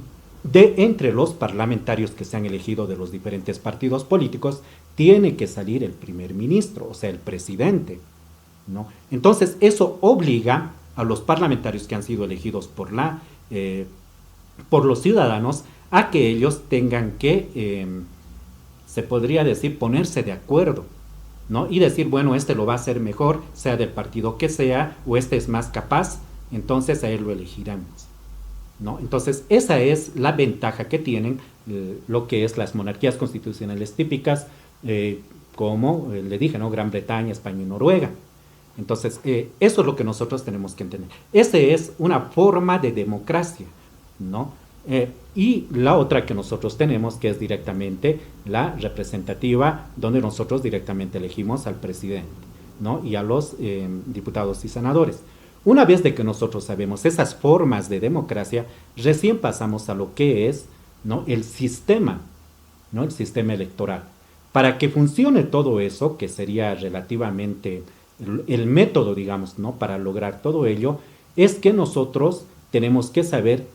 entre los parlamentarios que se han elegido de los diferentes partidos políticos, tiene que salir el primer ministro, o sea, el presidente, ¿no? Entonces, eso obliga a los parlamentarios que han sido elegidos por los ciudadanos a que ellos tengan que, se podría decir, ponerse de acuerdo, ¿no? Y decir, bueno, este lo va a hacer mejor, sea del partido que sea, o este es más capaz, entonces a él lo elegiremos, ¿no? Entonces, esa es la ventaja que tienen lo que es las monarquías constitucionales típicas, como le dije, ¿no? Gran Bretaña, España y Noruega. Entonces, eso es lo que nosotros tenemos que entender. Esa es una forma de democracia, ¿no? Y la otra que nosotros tenemos, que es directamente la representativa, donde nosotros directamente elegimos al presidente, ¿no? Y a los diputados y senadores. Una vez de que nosotros sabemos esas formas de democracia, recién pasamos a lo que es ¿no? El sistema, ¿no? El sistema electoral. Para que funcione todo eso, que sería relativamente el método, digamos, ¿no? Para lograr todo ello, es que nosotros tenemos que saber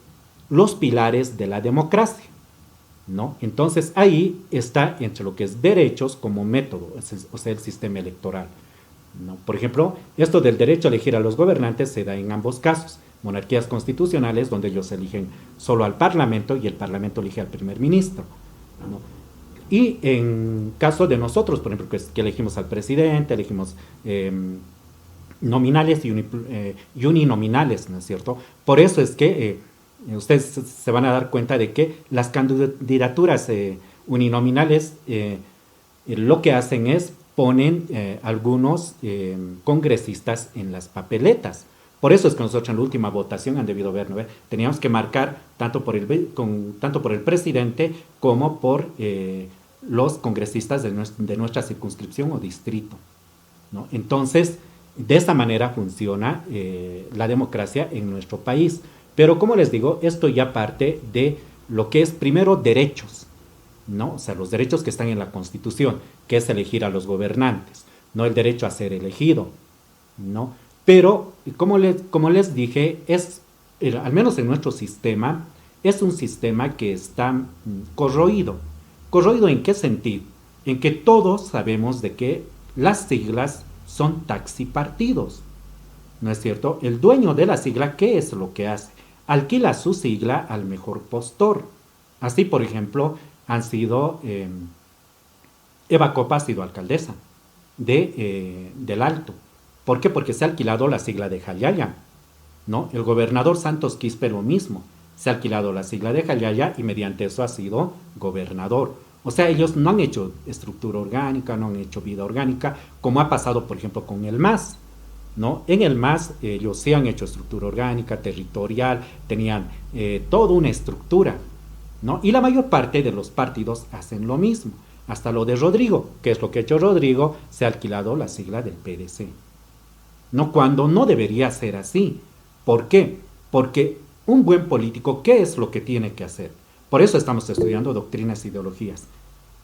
los pilares de la democracia, ¿no? Entonces ahí está entre lo que es derechos como método, o sea, el sistema electoral, ¿no? Por ejemplo, esto del derecho a elegir a los gobernantes se da en ambos casos. Monarquías constitucionales, donde ellos eligen solo al Parlamento y el Parlamento elige al primer ministro, ¿no? Y en caso de nosotros, por ejemplo, que elegimos al presidente, elegimos nominales y uninominales, ¿no es cierto? Por eso es que ustedes se van a dar cuenta de que las candidaturas uninominales lo que hacen es ponen algunos congresistas en las papeletas. Por eso es que nosotros en la última votación han debido ver, ¿no? Teníamos que marcar tanto por el presidente como por los congresistas de nuestra circunscripción o distrito, ¿no? Entonces, de esa manera funciona la democracia en nuestro país. Pero como les digo, esto ya parte de lo que es primero derechos, ¿no? O sea, los derechos que están en la Constitución, que es elegir a los gobernantes, no el derecho a ser elegido, ¿no? Pero, como les dije, al menos en nuestro sistema, es un sistema que está corroído. ¿Corroído en qué sentido? En que todos sabemos de que las siglas son taxipartidos, ¿no es cierto? El dueño de la sigla, ¿qué es lo que hace? Alquila su sigla al mejor postor. Así, por ejemplo, Eva Copa ha sido alcaldesa del Alto. ¿Por qué? Porque se ha alquilado la sigla de Jayaya, ¿no? El gobernador Santos Quispe lo mismo. Se ha alquilado la sigla de Jayaya y mediante eso ha sido gobernador. O sea, ellos no han hecho estructura orgánica, no han hecho vida orgánica, como ha pasado, por ejemplo, con el MAS, ¿no? En el MAS ellos sí han hecho estructura orgánica, territorial, tenían toda una estructura, ¿no? Y la mayor parte de los partidos hacen lo mismo. Hasta lo de Rodrigo, que es lo que ha hecho Rodrigo, se ha alquilado la sigla del PDC. No, cuando no debería ser así. ¿Por qué? Porque un buen político, ¿qué es lo que tiene que hacer? Por eso estamos estudiando doctrinas e ideologías,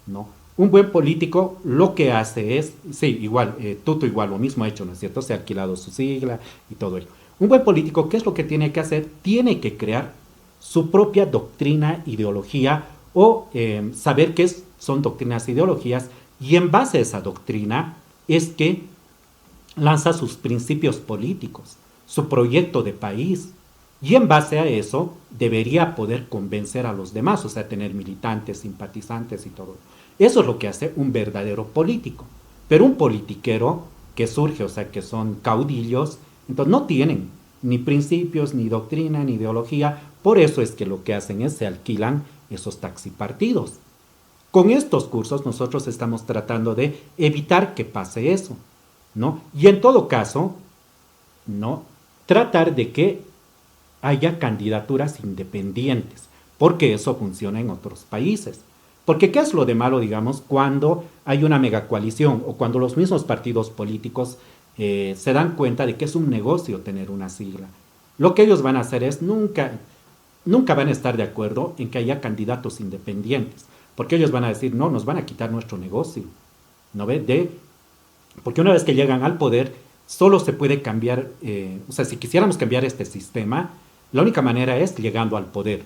¿no? Un buen político lo que hace es, sí, igual, Tuto igual lo mismo ha hecho, ¿no es cierto? Se ha alquilado su sigla y todo ello. Un buen político, ¿qué es lo que tiene que hacer? Tiene que crear su propia doctrina, ideología o saber qué son doctrinas e ideologías, y en base a esa doctrina es que lanza sus principios políticos, su proyecto de país, y en base a eso debería poder convencer a los demás, o sea, tener militantes, simpatizantes y todo. Eso es lo que hace un verdadero político. Pero un politiquero que surge, o sea, que son caudillos, entonces no tienen ni principios, ni doctrina, ni ideología. Por eso es que lo que hacen es se alquilan esos taxipartidos. Con estos cursos nosotros estamos tratando de evitar que pase eso, ¿no? Y en todo caso, ¿no? Tratar de que haya candidaturas independientes, porque eso funciona en otros países. Porque ¿qué es lo de malo, digamos, cuando hay una megacoalición o cuando los mismos partidos políticos se dan cuenta de que es un negocio tener una sigla? Lo que ellos van a hacer es nunca van a estar de acuerdo en que haya candidatos independientes, porque ellos van a decir, no, nos van a quitar nuestro negocio, ¿no ve? Porque una vez que llegan al poder, solo se puede cambiar, o sea, si quisiéramos cambiar este sistema, la única manera es llegando al poder,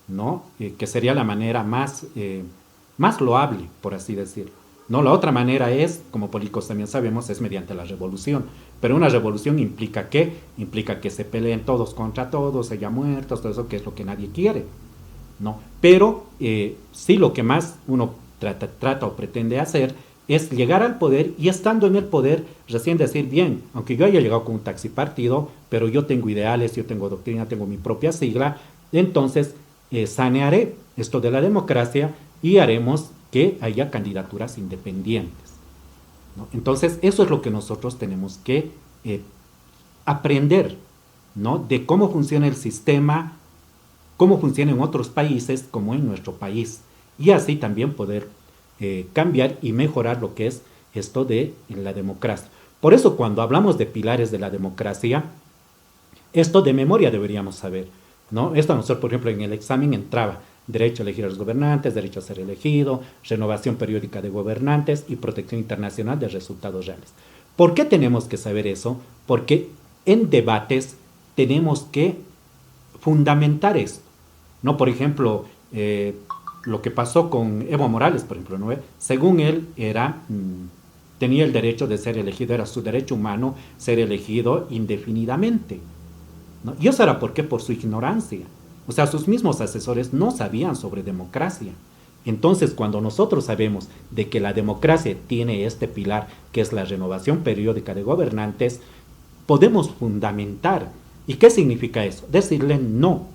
¿no? Que sería la manera más loable, por así decirlo, ¿no? La otra manera es, como políticos también sabemos, es mediante la revolución. Pero una revolución implica ¿qué? Implica que se peleen todos contra todos, haya muertos, todo eso, que es lo que nadie quiere, ¿no? Pero sí, lo que más uno trata o pretende hacer es llegar al poder, y estando en el poder recién decir, bien, aunque yo haya llegado con un taxipartido, pero yo tengo ideales, yo tengo doctrina, tengo mi propia sigla, entonces sanearé esto de la democracia y haremos que haya candidaturas independientes, ¿no? Entonces eso es lo que nosotros tenemos que aprender, ¿no? De cómo funciona el sistema, cómo funciona en otros países como en nuestro país, y así también poder cambiar y mejorar lo que es esto de la democracia. Por eso cuando hablamos de pilares de la democracia, esto de memoria deberíamos saber, ¿no? Esto a nosotros, por ejemplo, en el examen entraba derecho a elegir a los gobernantes, derecho a ser elegido, renovación periódica de gobernantes y protección internacional de resultados reales. ¿Por qué tenemos que saber eso? Porque en debates tenemos que fundamentar esto, ¿no? Por ejemplo, lo que pasó con Evo Morales, por ejemplo, ¿no? Según él tenía el derecho de ser elegido, era su derecho humano ser elegido indefinidamente, ¿no? Y eso era por su ignorancia. O sea, sus mismos asesores no sabían sobre democracia. Entonces, cuando nosotros sabemos de que la democracia tiene este pilar, que es la renovación periódica de gobernantes, podemos fundamentar. ¿Y qué significa eso? Decirle no.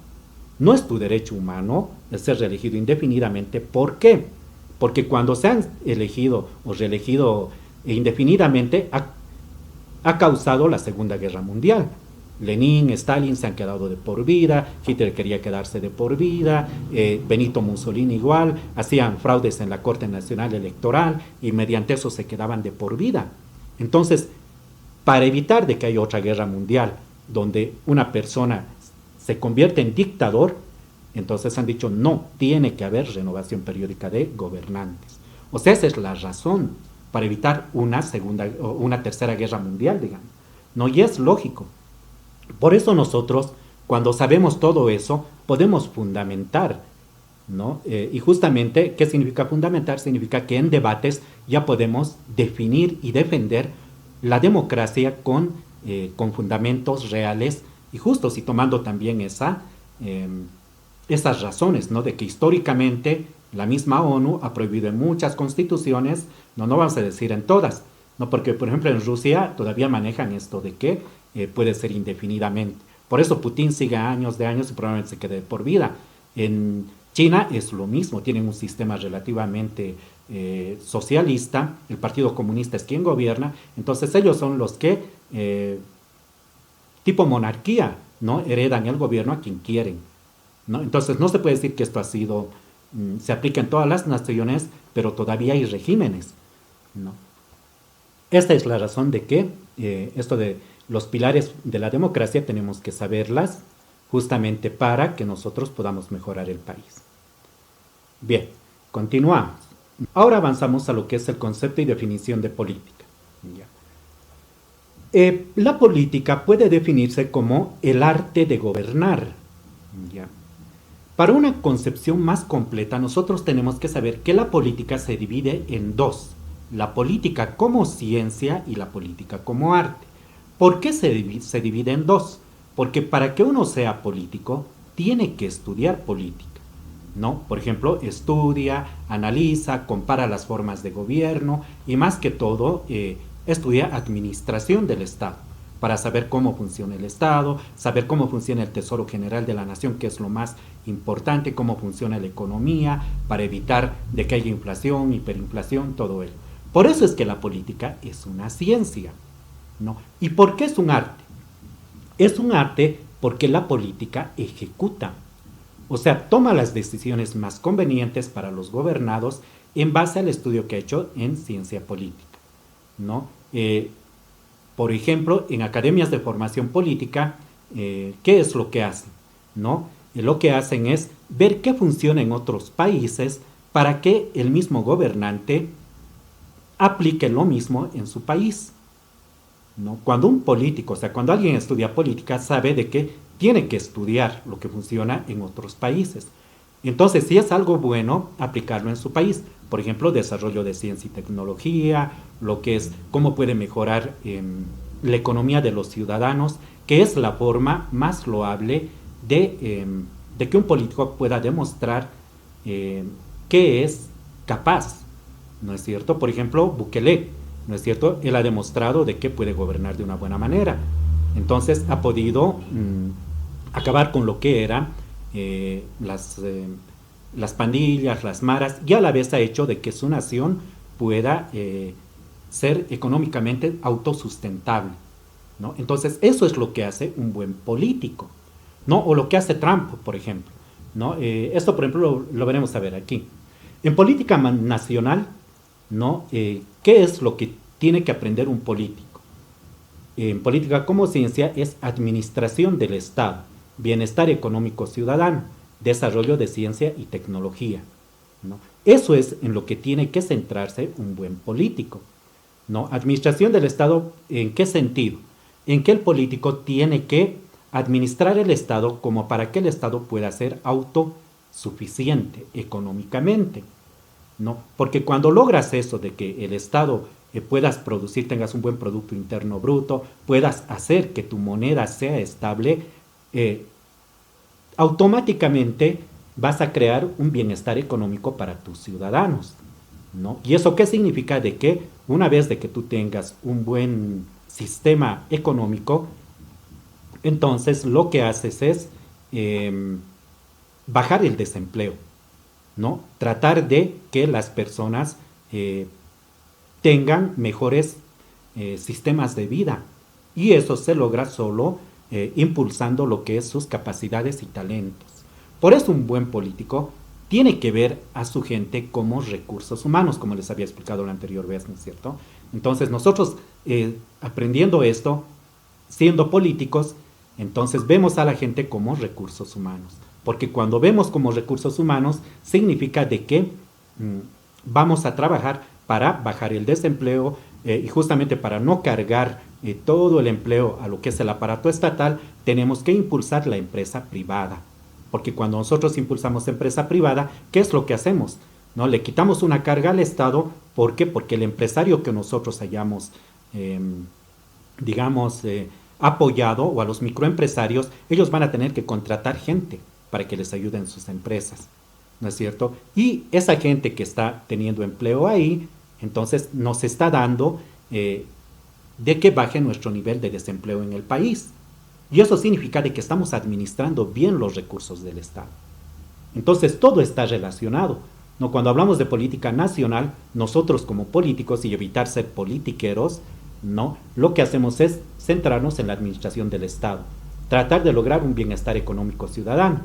No es tu derecho humano el ser reelegido indefinidamente. ¿Por qué? Porque cuando se han elegido o reelegido indefinidamente, ha causado la Segunda Guerra Mundial. Lenin, Stalin se han quedado de por vida, Hitler quería quedarse de por vida, Benito Mussolini igual, hacían fraudes en la Corte Nacional Electoral y mediante eso se quedaban de por vida. Entonces, para evitar de que haya otra guerra mundial donde una persona se convierte en dictador, entonces han dicho no, tiene que haber renovación periódica de gobernantes. O sea, esa es la razón para evitar una tercera guerra mundial, digamos. No, y es lógico. Por eso nosotros, cuando sabemos todo eso, podemos fundamentar, ¿no? Y justamente, ¿qué significa fundamentar? Significa que en debates ya podemos definir y defender la democracia con fundamentos reales y justos, y tomando también esas razones, ¿no? De que históricamente la misma ONU ha prohibido en muchas constituciones, no vamos a decir en todas, ¿no? Porque, por ejemplo, en Rusia todavía manejan esto de que puede ser indefinidamente. Por eso Putin sigue años de años y probablemente se quede por vida. En China es lo mismo, tienen un sistema relativamente socialista, el Partido Comunista es quien gobierna, entonces ellos son los que, tipo monarquía, ¿no? Heredan el gobierno a quien quieren, ¿no? Entonces no se puede decir que esto ha sido, se aplica en todas las naciones, pero todavía hay regímenes, ¿no? Esta es la razón de que esto de los pilares de la democracia tenemos que saberlas justamente para que nosotros podamos mejorar el país. Bien, continuamos. Ahora avanzamos a lo que es el concepto y definición de política. La política puede definirse como el arte de gobernar. ¿Ya? Para una concepción más completa, nosotros tenemos que saber que la política se divide en dos: la política como ciencia y la política como arte. ¿Por qué se divide en dos? Porque para que uno sea político, tiene que estudiar política, ¿no? Por ejemplo, estudia, analiza, compara las formas de gobierno y más que todo, estudia administración del Estado, para saber cómo funciona el Estado, saber cómo funciona el Tesoro General de la Nación, que es lo más importante, cómo funciona la economía, para evitar de que haya inflación, hiperinflación, todo ello. Por eso es que la política es una ciencia, ¿no? ¿Y por qué es un arte? Es un arte porque la política ejecuta, o sea, toma las decisiones más convenientes para los gobernados en base al estudio que ha hecho en ciencia política, ¿no? Por ejemplo, en academias de formación política, ¿qué es lo que hacen? ¿No? Lo que hacen es ver qué funciona en otros países para que el mismo gobernante aplique lo mismo en su país, ¿no? Cuando un político, o sea, cuando alguien estudia política, sabe de que tiene que estudiar lo que funciona en otros países. Entonces, si es algo bueno, aplicarlo en su país. Por ejemplo, desarrollo de ciencia y tecnología, lo que es cómo puede mejorar la economía de los ciudadanos, que es la forma más loable de que un político pueda demostrar que es capaz, ¿no es cierto? Por ejemplo, Bukele, ¿no es cierto? Él ha demostrado de que puede gobernar de una buena manera. Entonces ha podido acabar con lo que eran las pandillas, las maras, y a la vez ha hecho de que su nación pueda ser económicamente autosustentable, ¿no? Entonces eso es lo que hace un buen político, ¿no? O lo que hace Trump, por ejemplo, ¿no? Esto, por ejemplo, lo veremos a ver aquí. En política nacional, ¿no? ¿Qué es lo que tiene que aprender un político? En política como ciencia es administración del Estado, bienestar económico ciudadano, desarrollo de ciencia y tecnología, ¿no? Eso es en lo que tiene que centrarse un buen político, ¿no? Administración del Estado, ¿en qué sentido? En que el político tiene que administrar el Estado como para que el Estado pueda ser autosuficiente económicamente, ¿no? Porque cuando logras eso de que el Estado puedas producir, tengas un buen Producto Interno Bruto, puedas hacer que tu moneda sea estable, automáticamente vas a crear un bienestar económico para tus ciudadanos, ¿no? ¿Y eso qué significa? De que una vez de que tú tengas un buen sistema económico, entonces lo que haces es bajar el desempleo, ¿no? Tratar de que las personas tengan mejores sistemas de vida. Y eso se logra solo impulsando lo que es sus capacidades y talentos. Por eso un buen político tiene que ver a su gente como recursos humanos, como les había explicado la anterior vez, ¿no es cierto? Entonces nosotros aprendiendo esto, siendo políticos, entonces vemos a la gente como recursos humanos. Porque cuando vemos como recursos humanos, significa de que vamos a trabajar para bajar el desempleo y justamente para no cargar todo el empleo a lo que es el aparato estatal, tenemos que impulsar la empresa privada. Porque cuando nosotros impulsamos empresa privada, ¿qué es lo que hacemos? ¿No? Le quitamos una carga al Estado. ¿Por qué? Porque el empresario que nosotros hayamos, apoyado, o a los microempresarios, ellos van a tener que contratar gente para que les ayude en sus empresas, ¿no es cierto? Y esa gente que está teniendo empleo ahí, entonces nos está dando de que baje nuestro nivel de desempleo en el país. Y eso significa de que estamos administrando bien los recursos del Estado. Entonces todo está relacionado, ¿no? Cuando hablamos de política nacional, nosotros como políticos, y evitar ser politiqueros, ¿no? Lo que hacemos es centrarnos en la administración del Estado, tratar de lograr un bienestar económico ciudadano,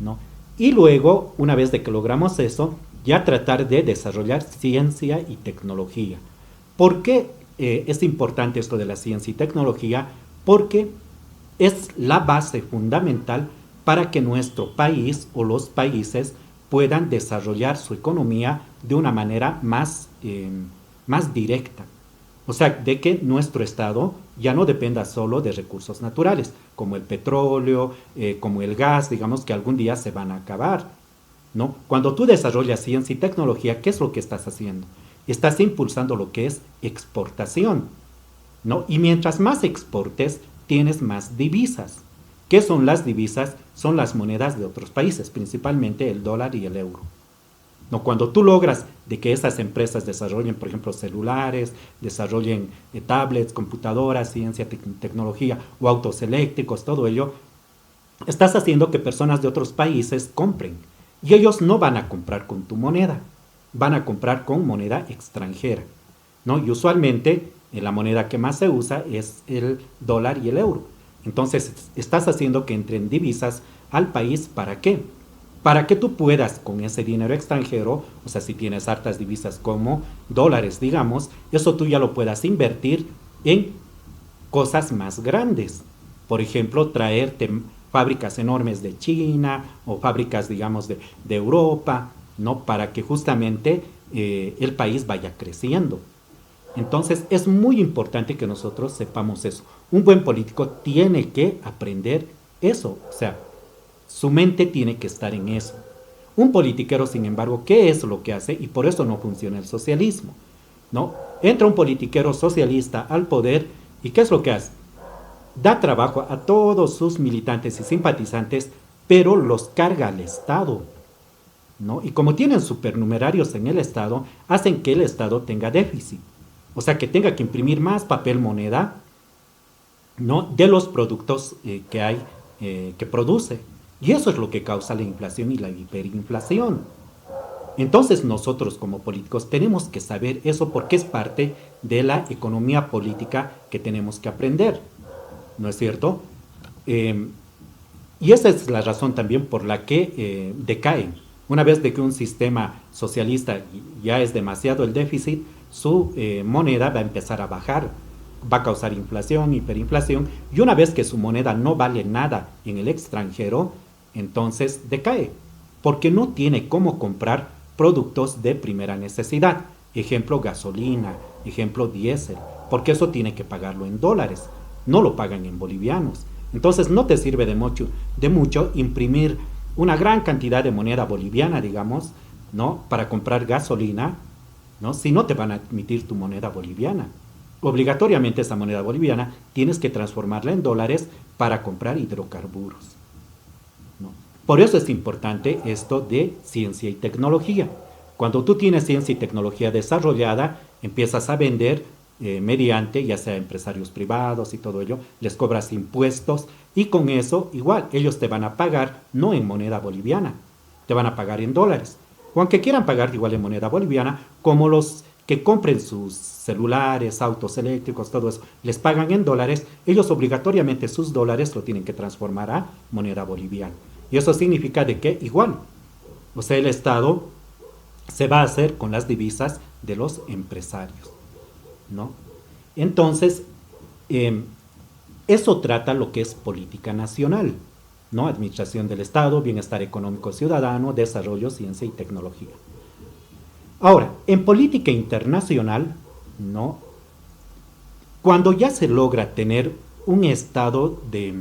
¿no? Y luego, una vez de que logramos eso, ya tratar de desarrollar ciencia y tecnología. ¿Por qué es importante esto de la ciencia y tecnología? Porque es la base fundamental para que nuestro país o los países puedan desarrollar su economía de una manera más directa. O sea, de que nuestro Estado ya no dependa solo de recursos naturales, como el petróleo, como el gas, digamos que algún día se van a acabar, ¿no? Cuando tú desarrollas ciencia y tecnología, ¿qué es lo que estás haciendo? Estás impulsando lo que es exportación, ¿no? Y mientras más exportes, tienes más divisas. ¿Qué son las divisas? Son las monedas de otros países, principalmente el dólar y el euro. No, cuando tú logras de que esas empresas desarrollen, por ejemplo, celulares, desarrollen tablets, computadoras, ciencia, tecnología o autos eléctricos, todo ello, estás haciendo que personas de otros países compren. Y ellos no van a comprar con tu moneda, van a comprar con moneda extranjera, ¿no? Y usualmente la moneda que más se usa es el dólar y el euro. Entonces, estás haciendo que entren divisas al país. ¿Para qué? Para que tú puedas con ese dinero extranjero, o sea, si tienes hartas divisas como dólares, digamos, eso tú ya lo puedas invertir en cosas más grandes. Por ejemplo, traerte fábricas enormes de China o fábricas, digamos, de Europa, ¿no? Para que justamente el país vaya creciendo. Entonces, es muy importante que nosotros sepamos eso. Un buen político tiene que aprender eso, o sea, su mente tiene que estar en eso. Un politiquero, sin embargo, ¿qué es lo que hace? Y por eso no funciona el socialismo, ¿no? Entra un politiquero socialista al poder y ¿qué es lo que hace? Da trabajo a todos sus militantes y simpatizantes, pero los carga al Estado, ¿no? Y como tienen supernumerarios en el Estado, hacen que el Estado tenga déficit. O sea, que tenga que imprimir más papel moneda, ¿no? De los productos que hay, que produce. Y eso es lo que causa la inflación y la hiperinflación. Entonces nosotros como políticos tenemos que saber eso porque es parte de la economía política que tenemos que aprender, ¿no es cierto? Y esa es la razón también por la que decaen. Una vez de que un sistema socialista ya es demasiado el déficit, su moneda va a empezar a bajar, va a causar inflación, hiperinflación, y una vez que su moneda no vale nada en el extranjero, entonces decae, porque no tiene cómo comprar productos de primera necesidad. Ejemplo, gasolina, ejemplo, diésel, porque eso tiene que pagarlo en dólares, no lo pagan en bolivianos. Entonces no te sirve de mucho imprimir una gran cantidad de moneda boliviana, digamos, ¿no? Para comprar gasolina, ¿no? Si no te van a admitir tu moneda boliviana. Obligatoriamente esa moneda boliviana tienes que transformarla en dólares para comprar hidrocarburos, ¿no? Por eso es importante esto de ciencia y tecnología. Cuando tú tienes ciencia y tecnología desarrollada, empiezas a vender mediante, ya sea empresarios privados y todo ello, les cobras impuestos y con eso igual ellos te van a pagar no en moneda boliviana, te van a pagar en dólares. O aunque quieran pagar igual en moneda boliviana, como los que compren sus celulares, autos eléctricos, todo eso, les pagan en dólares, ellos obligatoriamente sus dólares lo tienen que transformar a moneda boliviana. Y eso significa de que igual, o sea, el Estado se va a hacer con las divisas de los empresarios, ¿no? Entonces, eso trata lo que es política nacional, ¿no? Administración del Estado, bienestar económico ciudadano, desarrollo, ciencia y tecnología. Ahora, en política internacional, ¿no? Cuando ya se logra tener un estado de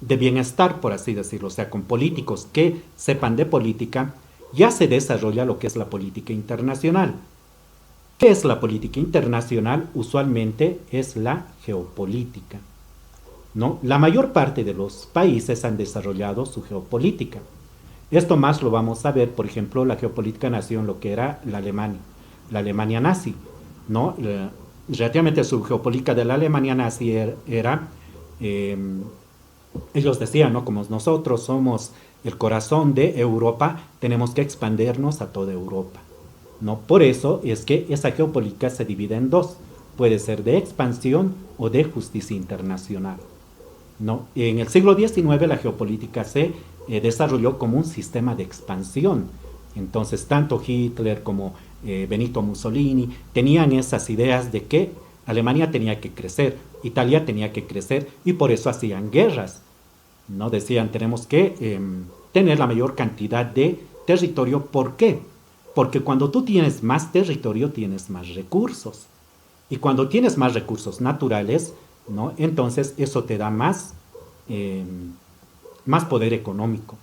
bienestar, por así decirlo, o sea, con políticos que sepan de política, ya se desarrolla lo que es la política internacional. ¿Qué es la política internacional? Usualmente es la geopolítica, ¿no? La mayor parte de los países han desarrollado su geopolítica. Esto más lo vamos a ver, por ejemplo, la geopolítica nació en lo que era la Alemania nazi, ¿no? Relativamente su geopolítica de la Alemania nazi era ellos decían, ¿no? Como nosotros somos el corazón de Europa, tenemos que expandirnos a toda Europa, ¿no? Por eso es que esa geopolítica se divide en dos, puede ser de expansión o de justicia internacional, ¿no? En el siglo XIX la geopolítica se desarrolló como un sistema de expansión. Entonces tanto Hitler como Benito Mussolini tenían esas ideas de que Alemania tenía que crecer, Italia tenía que crecer y por eso hacían guerras, ¿no? Decían tenemos que tener la mayor cantidad de territorio. ¿Por qué? Porque cuando tú tienes más territorio tienes más recursos y cuando tienes más recursos naturales, ¿no? Entonces eso te da más poder económico,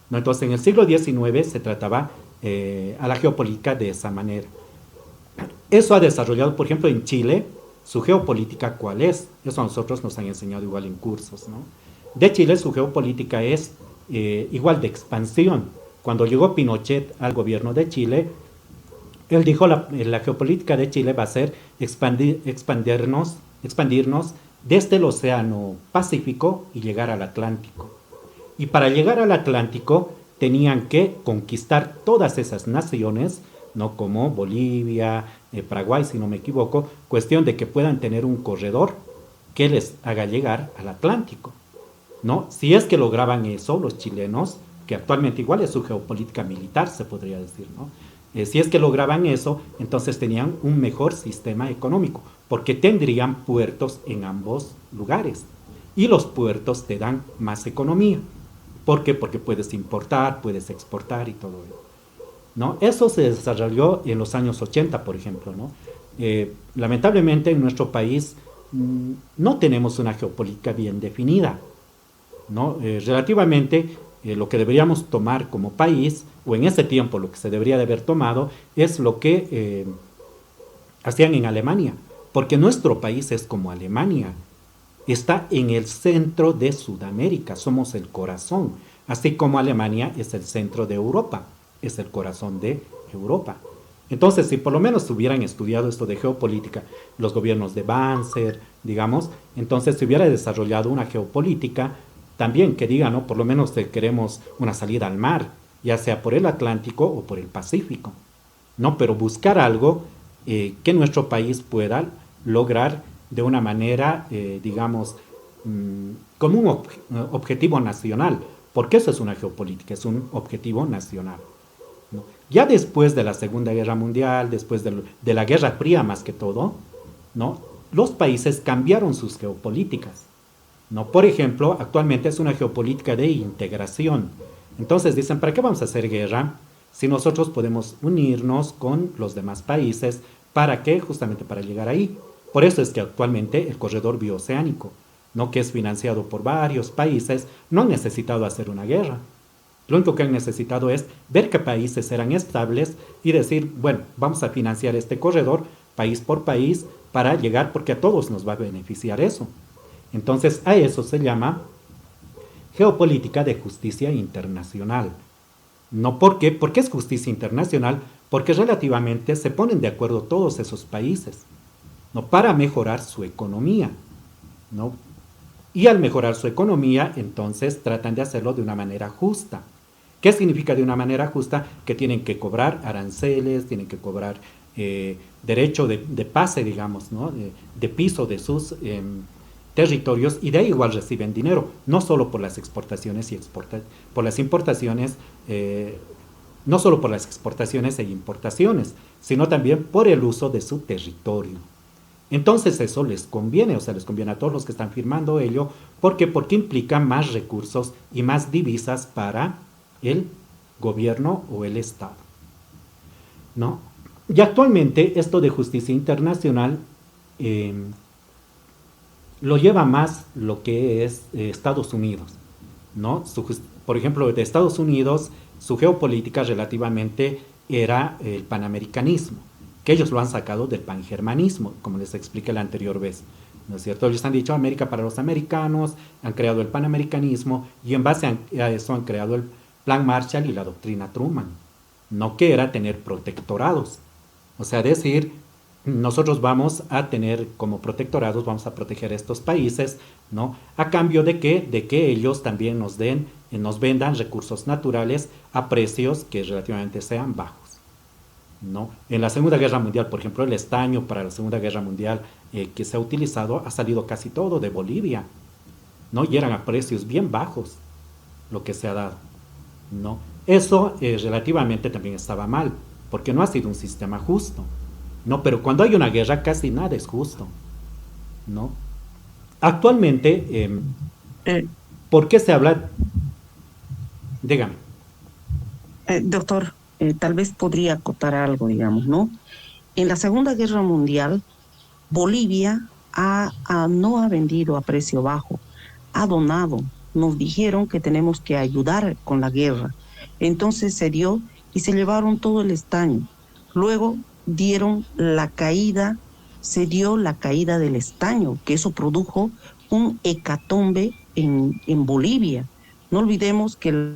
¿no? Entonces en el siglo XIX se trataba a la geopolítica de esa manera. Eso ha desarrollado, por ejemplo, en Chile, su geopolítica, ¿cuál es? Eso a nosotros nos han enseñado igual en cursos, ¿no? De Chile su geopolítica es igual de expansión. Cuando llegó Pinochet al gobierno de Chile, él dijo la geopolítica de Chile va a ser expandirnos desde el Océano Pacífico y llegar al Atlántico. Y para llegar al Atlántico tenían que conquistar todas esas naciones, ¿no? Como Bolivia, Paraguay, si no me equivoco, cuestión de que puedan tener un corredor que les haga llegar al Atlántico, ¿no? Si es que lograban eso, los chilenos, que actualmente igual es su geopolítica militar, se podría decir, ¿no? Si es que lograban eso, entonces tenían un mejor sistema económico, porque tendrían puertos en ambos lugares. Y los puertos te dan más economía. ¿Por qué? Porque puedes importar, puedes exportar y todo eso, ¿no? Eso se desarrolló en los años 80, por ejemplo, ¿no? Lamentablemente en nuestro país no tenemos una geopolítica bien definida, ¿no? Relativamente lo que deberíamos tomar como país, o en ese tiempo lo que se debería de haber tomado, es lo que hacían en Alemania, porque nuestro país es como Alemania, está en el centro de Sudamérica, somos el corazón, así como Alemania es el centro de Europa, es el corazón de Europa. Entonces, si por lo menos hubieran estudiado esto de geopolítica, los gobiernos de Banzer, digamos, entonces se hubiera desarrollado una geopolítica también que diga, ¿no? Por lo menos queremos una salida al mar, ya sea por el Atlántico o por el Pacífico, ¿no? Pero buscar algo que nuestro país pueda lograr de una manera, digamos, como un objetivo nacional, porque eso es una geopolítica, es un objetivo nacional, ¿no? Ya después de la Segunda Guerra Mundial, después de la Guerra Fría más que todo, ¿no? Los países cambiaron sus geopolíticas, ¿no? Por ejemplo, actualmente es una geopolítica de integración. Entonces dicen, ¿para qué vamos a hacer guerra si nosotros podemos unirnos con los demás países? ¿Para qué? Justamente para llegar ahí. Por eso es que actualmente el corredor bioceánico, ¿no? Que es financiado por varios países, no han necesitado hacer una guerra. Lo único que han necesitado es ver qué países eran estables y decir, bueno, vamos a financiar este corredor país por país para llegar, porque a todos nos va a beneficiar eso. Entonces, a eso se llama geopolítica de justicia internacional. No porque, ¿por qué es justicia internacional? Porque relativamente se ponen de acuerdo todos esos países, ¿no? Para mejorar su economía, ¿no? Y al mejorar su economía, entonces tratan de hacerlo de una manera justa. ¿Qué significa de una manera justa? Que tienen que cobrar aranceles, tienen que cobrar derecho de pase, digamos, ¿no? De piso de sus territorios, y de ahí igual reciben dinero, no solo por las exportaciones y por las importaciones, no solo por las exportaciones e importaciones, sino también por el uso de su territorio. Entonces eso les conviene, o sea, les conviene a todos los que están firmando ello. ¿Por qué? Porque implica más recursos y más divisas para el gobierno o el Estado, ¿no? Y actualmente esto de justicia internacional lo lleva más lo que es Estados Unidos, ¿no? Por ejemplo, de Estados Unidos, su geopolítica relativamente era el panamericanismo, que ellos lo han sacado del pangermanismo, como les expliqué la anterior vez, ¿no es cierto? Ellos han dicho América para los americanos, han creado el panamericanismo, y en base a eso han creado el Plan Marshall y la doctrina Truman, no que era tener protectorados, o sea, decir, nosotros vamos a tener como protectorados, vamos a proteger a estos países, ¿no? A cambio de que ellos también nos vendan recursos naturales a precios que relativamente sean bajos, ¿no? En la Segunda Guerra Mundial, por ejemplo, el estaño para la Segunda Guerra Mundial que se ha utilizado ha salido casi todo de Bolivia, ¿no? Y eran a precios bien bajos lo que se ha dado, ¿no? Eso relativamente también estaba mal, porque no ha sido un sistema justo, ¿no? Pero cuando hay una guerra casi nada es justo, ¿no? Actualmente, ¿por qué se habla? Dígame. Doctor, tal vez podría acotar algo, digamos, ¿no? En la Segunda Guerra Mundial, Bolivia no ha vendido a precio bajo, ha donado. Nos dijeron que tenemos que ayudar con la guerra. Entonces se dio y se llevaron todo el estaño. Luego se dio la caída del estaño, que eso produjo un hecatombe en Bolivia. No olvidemos que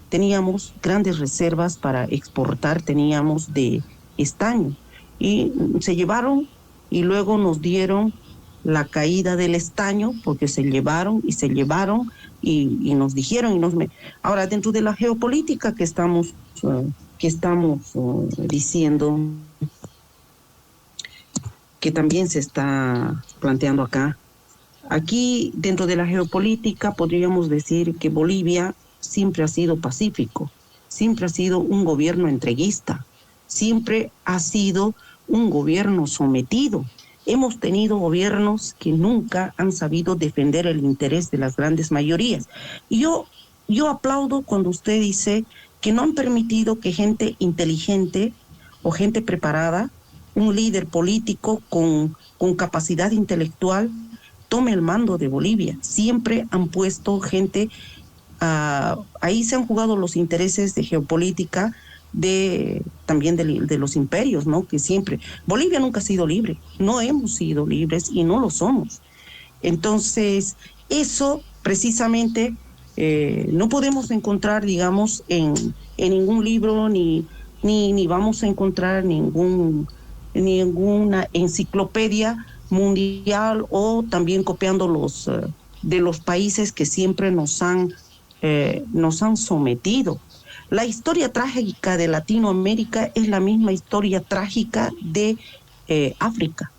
teníamos grandes reservas para exportar, teníamos de estaño, y se llevaron, y luego nos dieron la caída del estaño, porque se llevaron y nos dijeron. Ahora, dentro de la geopolítica que estamos diciendo, que también se está planteando acá, aquí dentro de la geopolítica podríamos decir que Bolivia siempre ha sido pacífico, siempre ha sido un gobierno entreguista, siempre ha sido un gobierno sometido. Hemos tenido gobiernos que nunca han sabido defender el interés de las grandes mayorías. Y yo aplaudo cuando usted dice que no han permitido que gente inteligente o gente preparada, un líder político con capacidad intelectual, tome el mando de Bolivia. Siempre han puesto gente, ahí se han jugado los intereses de geopolítica también de los imperios, ¿no? Que siempre, Bolivia nunca ha sido libre, no hemos sido libres y no lo somos. Entonces, eso precisamente no podemos encontrar, digamos, en ningún libro, ni vamos a encontrar ninguna enciclopedia mundial, o también copiando de los países que siempre nos han sometido. La historia trágica de Latinoamérica es la misma historia trágica de África.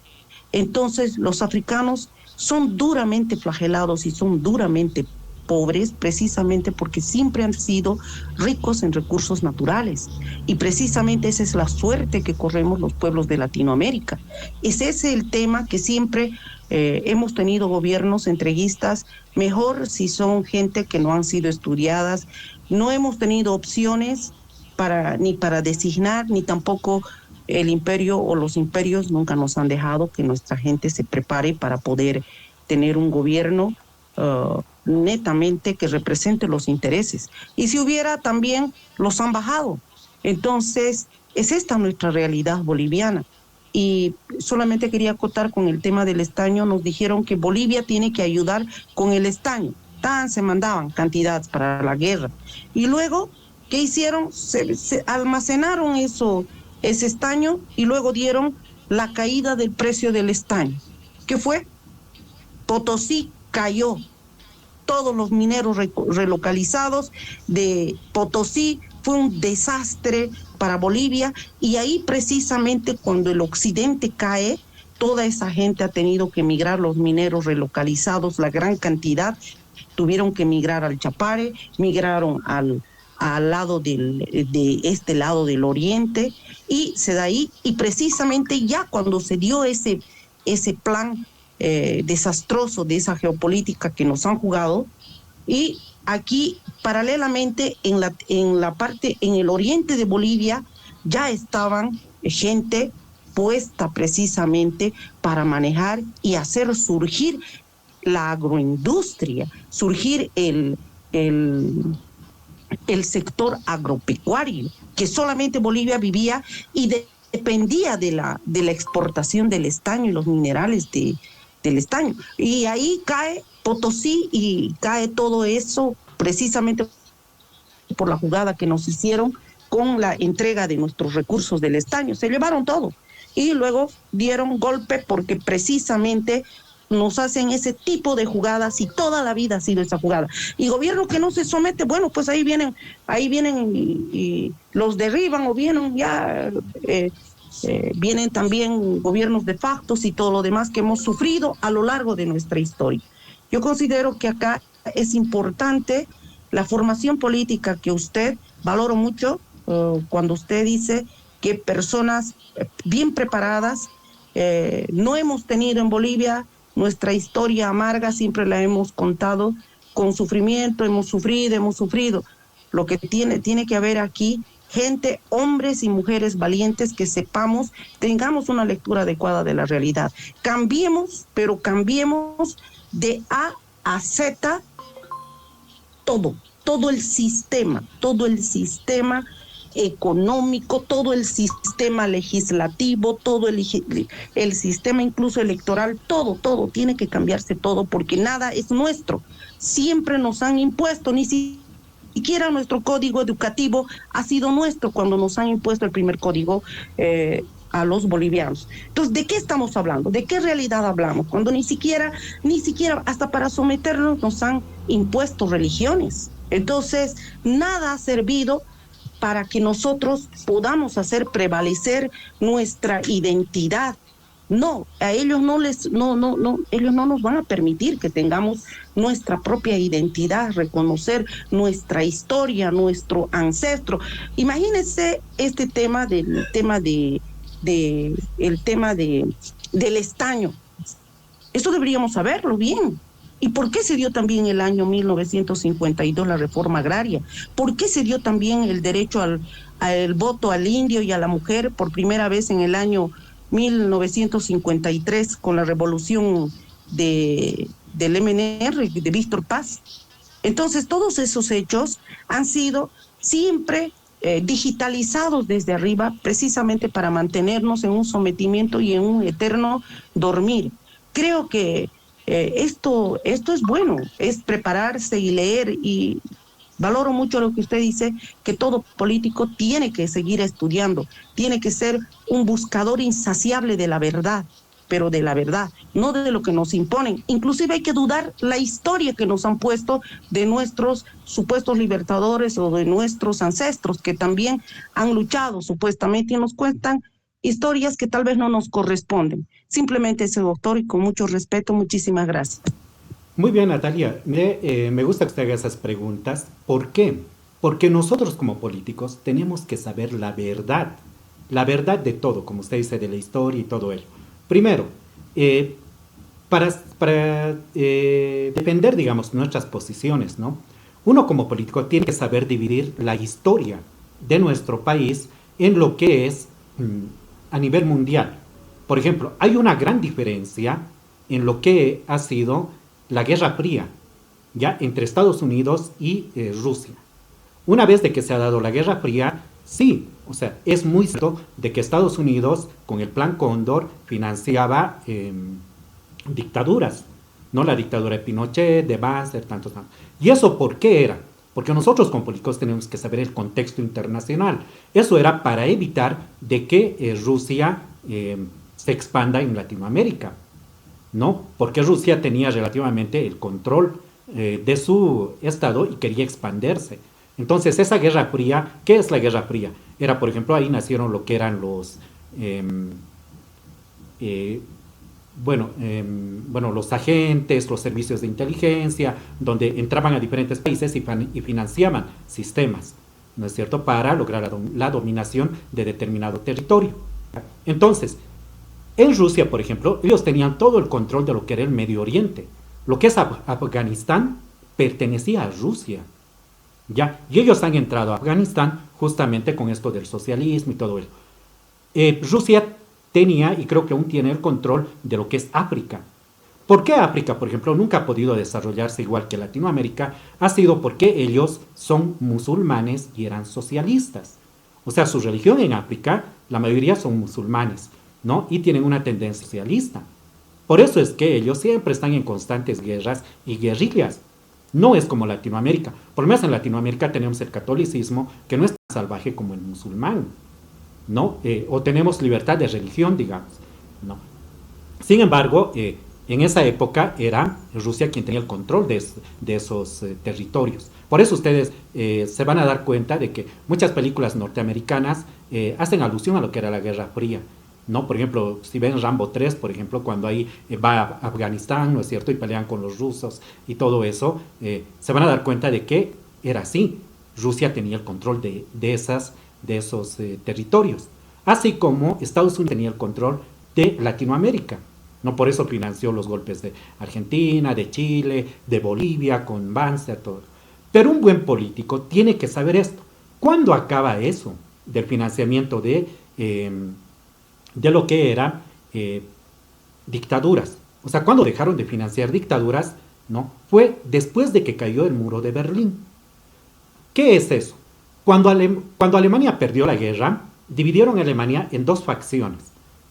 Entonces, los africanos son duramente flagelados y son duramente pobres precisamente porque siempre han sido ricos en recursos naturales, y precisamente esa es la suerte que corremos los pueblos de Latinoamérica. Ese es el tema que siempre Hemos tenido gobiernos entreguistas, mejor si son gente que no han sido estudiadas. No hemos tenido opciones ni para designar, ni tampoco el imperio o los imperios nunca nos han dejado que nuestra gente se prepare para poder tener un gobierno netamente que represente los intereses. Y si hubiera, también los han bajado. Entonces, es esta nuestra realidad boliviana. Y solamente quería acotar con el tema del estaño. Nos dijeron que Bolivia tiene que ayudar con el estaño. Se mandaban cantidades para la guerra. Y luego, ¿qué hicieron? Se almacenaron ese estaño y luego dieron la caída del precio del estaño. ¿Qué fue? Potosí cayó. Todos los mineros relocalizados de Potosí, fue un desastre para Bolivia, y ahí precisamente cuando el occidente cae, toda esa gente ha tenido que emigrar, los mineros relocalizados, la gran cantidad, tuvieron que emigrar al Chapare, migraron al lado de este lado del oriente, y se da ahí, y precisamente ya cuando se dio ese plan desastroso de esa geopolítica que nos han jugado, y aquí paralelamente en el oriente de Bolivia ya estaban gente puesta precisamente para manejar y hacer surgir la agroindustria, surgir el sector agropecuario, que solamente Bolivia vivía y dependía de la exportación del estaño y los minerales del estaño. Y ahí cae Potosí y cae todo eso precisamente por la jugada que nos hicieron con la entrega de nuestros recursos del estaño. Se llevaron todo y luego dieron golpe porque precisamente nos hacen ese tipo de jugadas, y toda la vida ha sido esa jugada. Y gobierno que no se somete, bueno, pues ahí vienen y los derriban, o vienen ya... vienen también gobiernos de factos y todo lo demás que hemos sufrido a lo largo de nuestra historia. Yo considero que acá es importante la formación política que usted, valoro mucho cuando usted dice que personas bien preparadas, no hemos tenido en Bolivia. Nuestra historia amarga siempre la hemos contado con sufrimiento, hemos sufrido. Lo que tiene que haber aquí, gente, hombres y mujeres valientes que sepamos, tengamos una lectura adecuada de la realidad. Cambiemos, pero cambiemos de A a Z todo el sistema económico, todo el sistema legislativo, todo el sistema incluso electoral, todo tiene que cambiarse, todo, porque nada es nuestro. Siempre nos han impuesto, ni siquiera nuestro código educativo ha sido nuestro cuando nos han impuesto el primer código a los bolivianos. Entonces, ¿de qué estamos hablando? ¿De qué realidad hablamos? Cuando ni siquiera hasta para someternos nos han impuesto religiones. Entonces, nada ha servido para que nosotros podamos hacer prevalecer nuestra identidad. No, a ellos ellos no nos van a permitir que tengamos nuestra propia identidad, reconocer nuestra historia, nuestro ancestro. Imagínense este tema del estaño. Esto deberíamos saberlo bien. ¿Y por qué se dio también el año 1952 la reforma agraria? ¿Por qué se dio también el derecho al voto al indio y a la mujer por primera vez en el año 1953 con la revolución del MNR, de Víctor Paz? Entonces, todos esos hechos han sido siempre digitalizados desde arriba, precisamente para mantenernos en un sometimiento y en un eterno dormir. Creo que esto es bueno, es prepararse y leer, y valoro mucho lo que usted dice, que todo político tiene que seguir estudiando, tiene que ser un buscador insaciable de la verdad, pero de la verdad, no de lo que nos imponen. Inclusive hay que dudar la historia que nos han puesto de nuestros supuestos libertadores o de nuestros ancestros que también han luchado supuestamente y nos cuentan historias que tal vez no nos corresponden. Simplemente ese, doctor, y con mucho respeto, muchísimas gracias. Muy bien, Natalia. Me gusta que usted haga esas preguntas. ¿Por qué? Porque nosotros como políticos tenemos que saber la verdad de todo, como usted dice, de la historia y todo ello. Primero, para defender, digamos, nuestras posiciones, ¿no? Uno como político tiene que saber dividir la historia de nuestro país en lo que es a nivel mundial. Por ejemplo, hay una gran diferencia en lo que ha sido la Guerra Fría, ya entre Estados Unidos y Rusia. Una vez de que se ha dado la Guerra Fría, sí, o sea, es muy cierto de que Estados Unidos con el Plan Cóndor financiaba dictaduras, ¿no? La dictadura de Pinochet, de Banzer, tantos. ¿Y eso por qué era? Porque nosotros como políticos tenemos que saber el contexto internacional. Eso era para evitar de que Rusia se expanda en Latinoamérica, ¿no? Porque Rusia tenía relativamente el control de su estado y quería expandirse. Entonces, esa Guerra Fría, ¿qué es la Guerra Fría? Era, por ejemplo, ahí nacieron lo que eran los, los agentes, los servicios de inteligencia, donde entraban a diferentes países y financiaban sistemas, ¿no es cierto?, para lograr la dominación de determinado territorio. Entonces, en Rusia, por ejemplo, ellos tenían todo el control de lo que era el Medio Oriente. Lo que es Afganistán pertenecía a Rusia, ¿ya? Y ellos han entrado a Afganistán justamente con esto del socialismo y todo eso. Rusia tenía, y creo que aún tiene, el control de lo que es África. ¿Por qué África, por ejemplo, nunca ha podido desarrollarse igual que Latinoamérica? Ha sido porque ellos son musulmanes y eran socialistas. O sea, su religión en África, la mayoría son musulmanes, ¿no? Y tienen una tendencia socialista. Por eso es que ellos siempre están en constantes guerras y guerrillas. No es como Latinoamérica. Por lo menos en Latinoamérica tenemos el catolicismo, que no es tan salvaje como el musulmán, ¿no? O tenemos libertad de religión, digamos, ¿no? Sin embargo, en esa época era Rusia quien tenía el control de esos territorios. Por eso ustedes se van a dar cuenta de que muchas películas norteamericanas hacen alusión a lo que era la Guerra Fría, ¿no? Por ejemplo, si ven Rambo 3, por ejemplo, cuando ahí va a Afganistán, ¿no es cierto?, y pelean con los rusos y todo eso, se van a dar cuenta de que era así. Rusia tenía el control de esos territorios, así como Estados Unidos tenía el control de Latinoamérica, ¿no? Por eso financió los golpes de Argentina, de Chile, de Bolivia, con Banzer, todo. Pero un buen político tiene que saber esto. ¿Cuándo acaba eso del financiamiento de lo que eran dictaduras? O sea, ¿cuándo dejaron de financiar dictaduras? ¿No? Fue después de que cayó el muro de Berlín. ¿Qué es eso? Cuando Alemania perdió la guerra, dividieron a Alemania en dos facciones.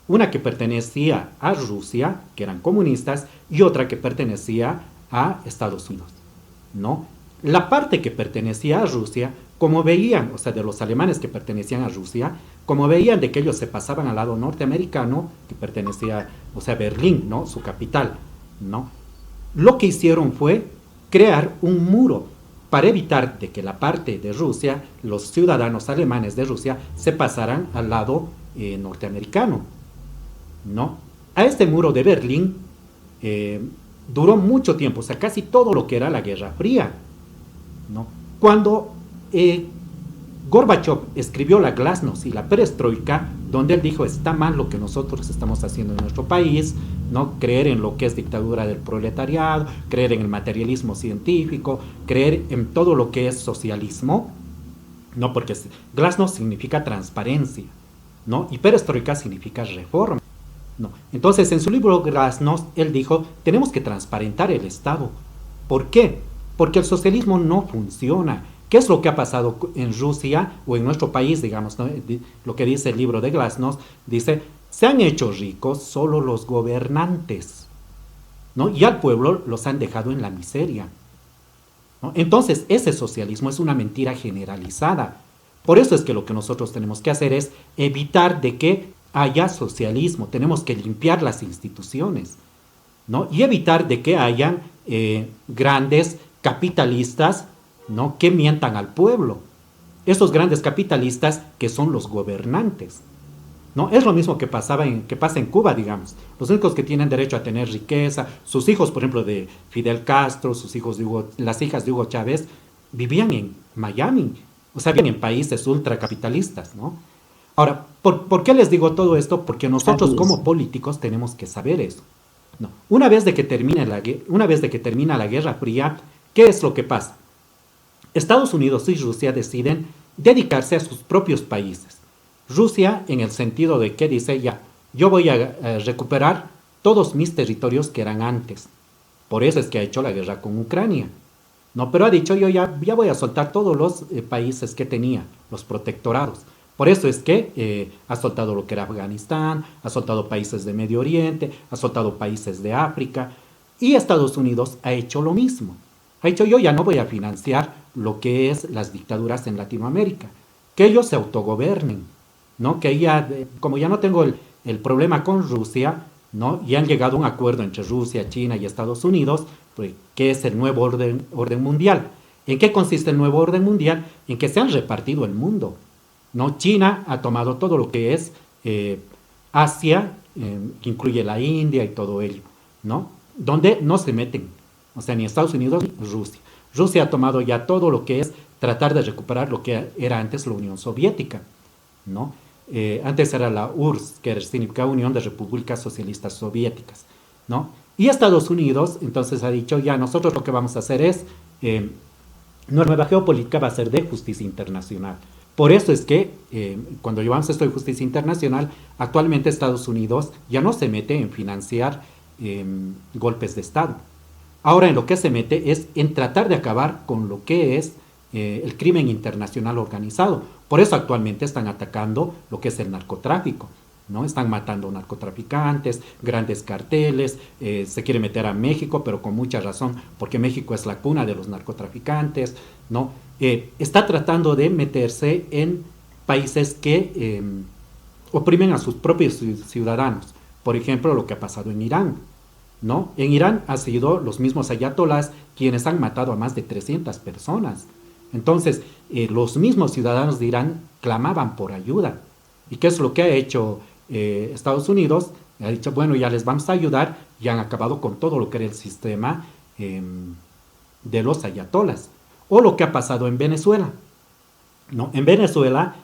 Una que pertenecía a Rusia, que eran comunistas, y otra que pertenecía a Estados Unidos, ¿no? La parte que pertenecía a Rusia, como veían, o sea, de los alemanes que pertenecían a Rusia, como veían de que ellos se pasaban al lado norteamericano, que pertenecía, o sea, Berlín, ¿no?, su capital, ¿no? Lo que hicieron fue crear un muro para evitar de que la parte de Rusia, los ciudadanos alemanes de Rusia, se pasaran al lado norteamericano, ¿no? A este muro de Berlín duró mucho tiempo, o sea, casi todo lo que era la Guerra Fría, ¿no? Cuando Gorbachev escribió la Glasnost y la Perestroika, donde él dijo, está mal lo que nosotros estamos haciendo en nuestro país, ¿no? Creer en lo que es dictadura del proletariado, creer en el materialismo científico, creer en todo lo que es socialismo, ¿no? Porque Glasnost significa transparencia, ¿no? Y Perestroika significa reforma, ¿no? Entonces, en su libro Glasnost, él dijo, tenemos que transparentar el Estado. ¿Por qué? Porque el socialismo no funciona. ¿Qué es lo que ha pasado en Rusia o en nuestro país, digamos, ¿no? Lo que dice el libro de Glasnost, dice, se han hecho ricos solo los gobernantes, ¿no? Y al pueblo los han dejado en la miseria, ¿no? Entonces, ese socialismo es una mentira generalizada. Por eso es que lo que nosotros tenemos que hacer es evitar de que haya socialismo. Tenemos que limpiar las instituciones, ¿no? Y evitar de que hayan grandes capitalistas, ¿no?, que mientan al pueblo. Esos grandes capitalistas que son los gobernantes, ¿no? Es lo mismo que pasa en Cuba, digamos. Los únicos que tienen derecho a tener riqueza, sus hijos, por ejemplo, de Fidel Castro, las hijas de Hugo Chávez, vivían en Miami, o sea, vivían en países ultracapitalistas, ¿no? Ahora, ¿por qué les digo todo esto? Porque nosotros como políticos tenemos que saber eso. No. Una vez de que termina la Guerra Fría, ¿qué es lo que pasa? Estados Unidos y Rusia deciden dedicarse a sus propios países. Rusia en el sentido de que dice, ya, yo voy a recuperar todos mis territorios que eran antes. Por eso es que ha hecho la guerra con Ucrania. No, pero ha dicho, yo ya voy a soltar todos los países que tenía, los protectorados. Por eso es que ha soltado lo que era Afganistán, ha soltado países de Medio Oriente, ha soltado países de África. Y Estados Unidos ha hecho lo mismo. Ha dicho, yo ya no voy a financiar lo que es las dictaduras en Latinoamérica. Que ellos se autogobernen, ¿no? Que ya, como ya no tengo el problema con Rusia, ¿no? Y han llegado a un acuerdo entre Rusia, China y Estados Unidos, pues, que es el nuevo orden mundial. ¿En qué consiste el nuevo orden mundial? En que se han repartido el mundo, ¿no? China ha tomado todo lo que es Asia, que incluye la India y todo ello, ¿no? Donde no se meten, o sea, ni Estados Unidos ni Rusia. Rusia ha tomado ya todo lo que es tratar de recuperar lo que era antes la Unión Soviética, ¿no? Antes era la URSS, que significa Unión de Repúblicas Socialistas Soviéticas, ¿no? Y Estados Unidos entonces ha dicho, ya nosotros lo que vamos a hacer es, nuestra nueva geopolítica va a ser de justicia internacional. Por eso es que cuando llevamos esto de justicia internacional, actualmente Estados Unidos ya no se mete en financiar golpes de Estado. Ahora en lo que se mete es en tratar de acabar con lo que es el crimen internacional organizado. Por eso actualmente están atacando lo que es el narcotráfico, ¿no? Están matando narcotraficantes, grandes carteles, se quiere meter a México, pero con mucha razón, porque México es la cuna de los narcotraficantes, ¿no? Está tratando de meterse en países que oprimen a sus propios ciudadanos. Por ejemplo, lo que ha pasado en Irán, ¿no? En Irán han sido los mismos ayatolás quienes han matado a más de 300 personas. Entonces, los mismos ciudadanos de Irán clamaban por ayuda. ¿Y qué es lo que ha hecho Estados Unidos? Ha dicho, bueno, ya les vamos a ayudar, y han acabado con todo lo que era el sistema de los ayatolás. O lo que ha pasado en Venezuela, ¿no? En Venezuela,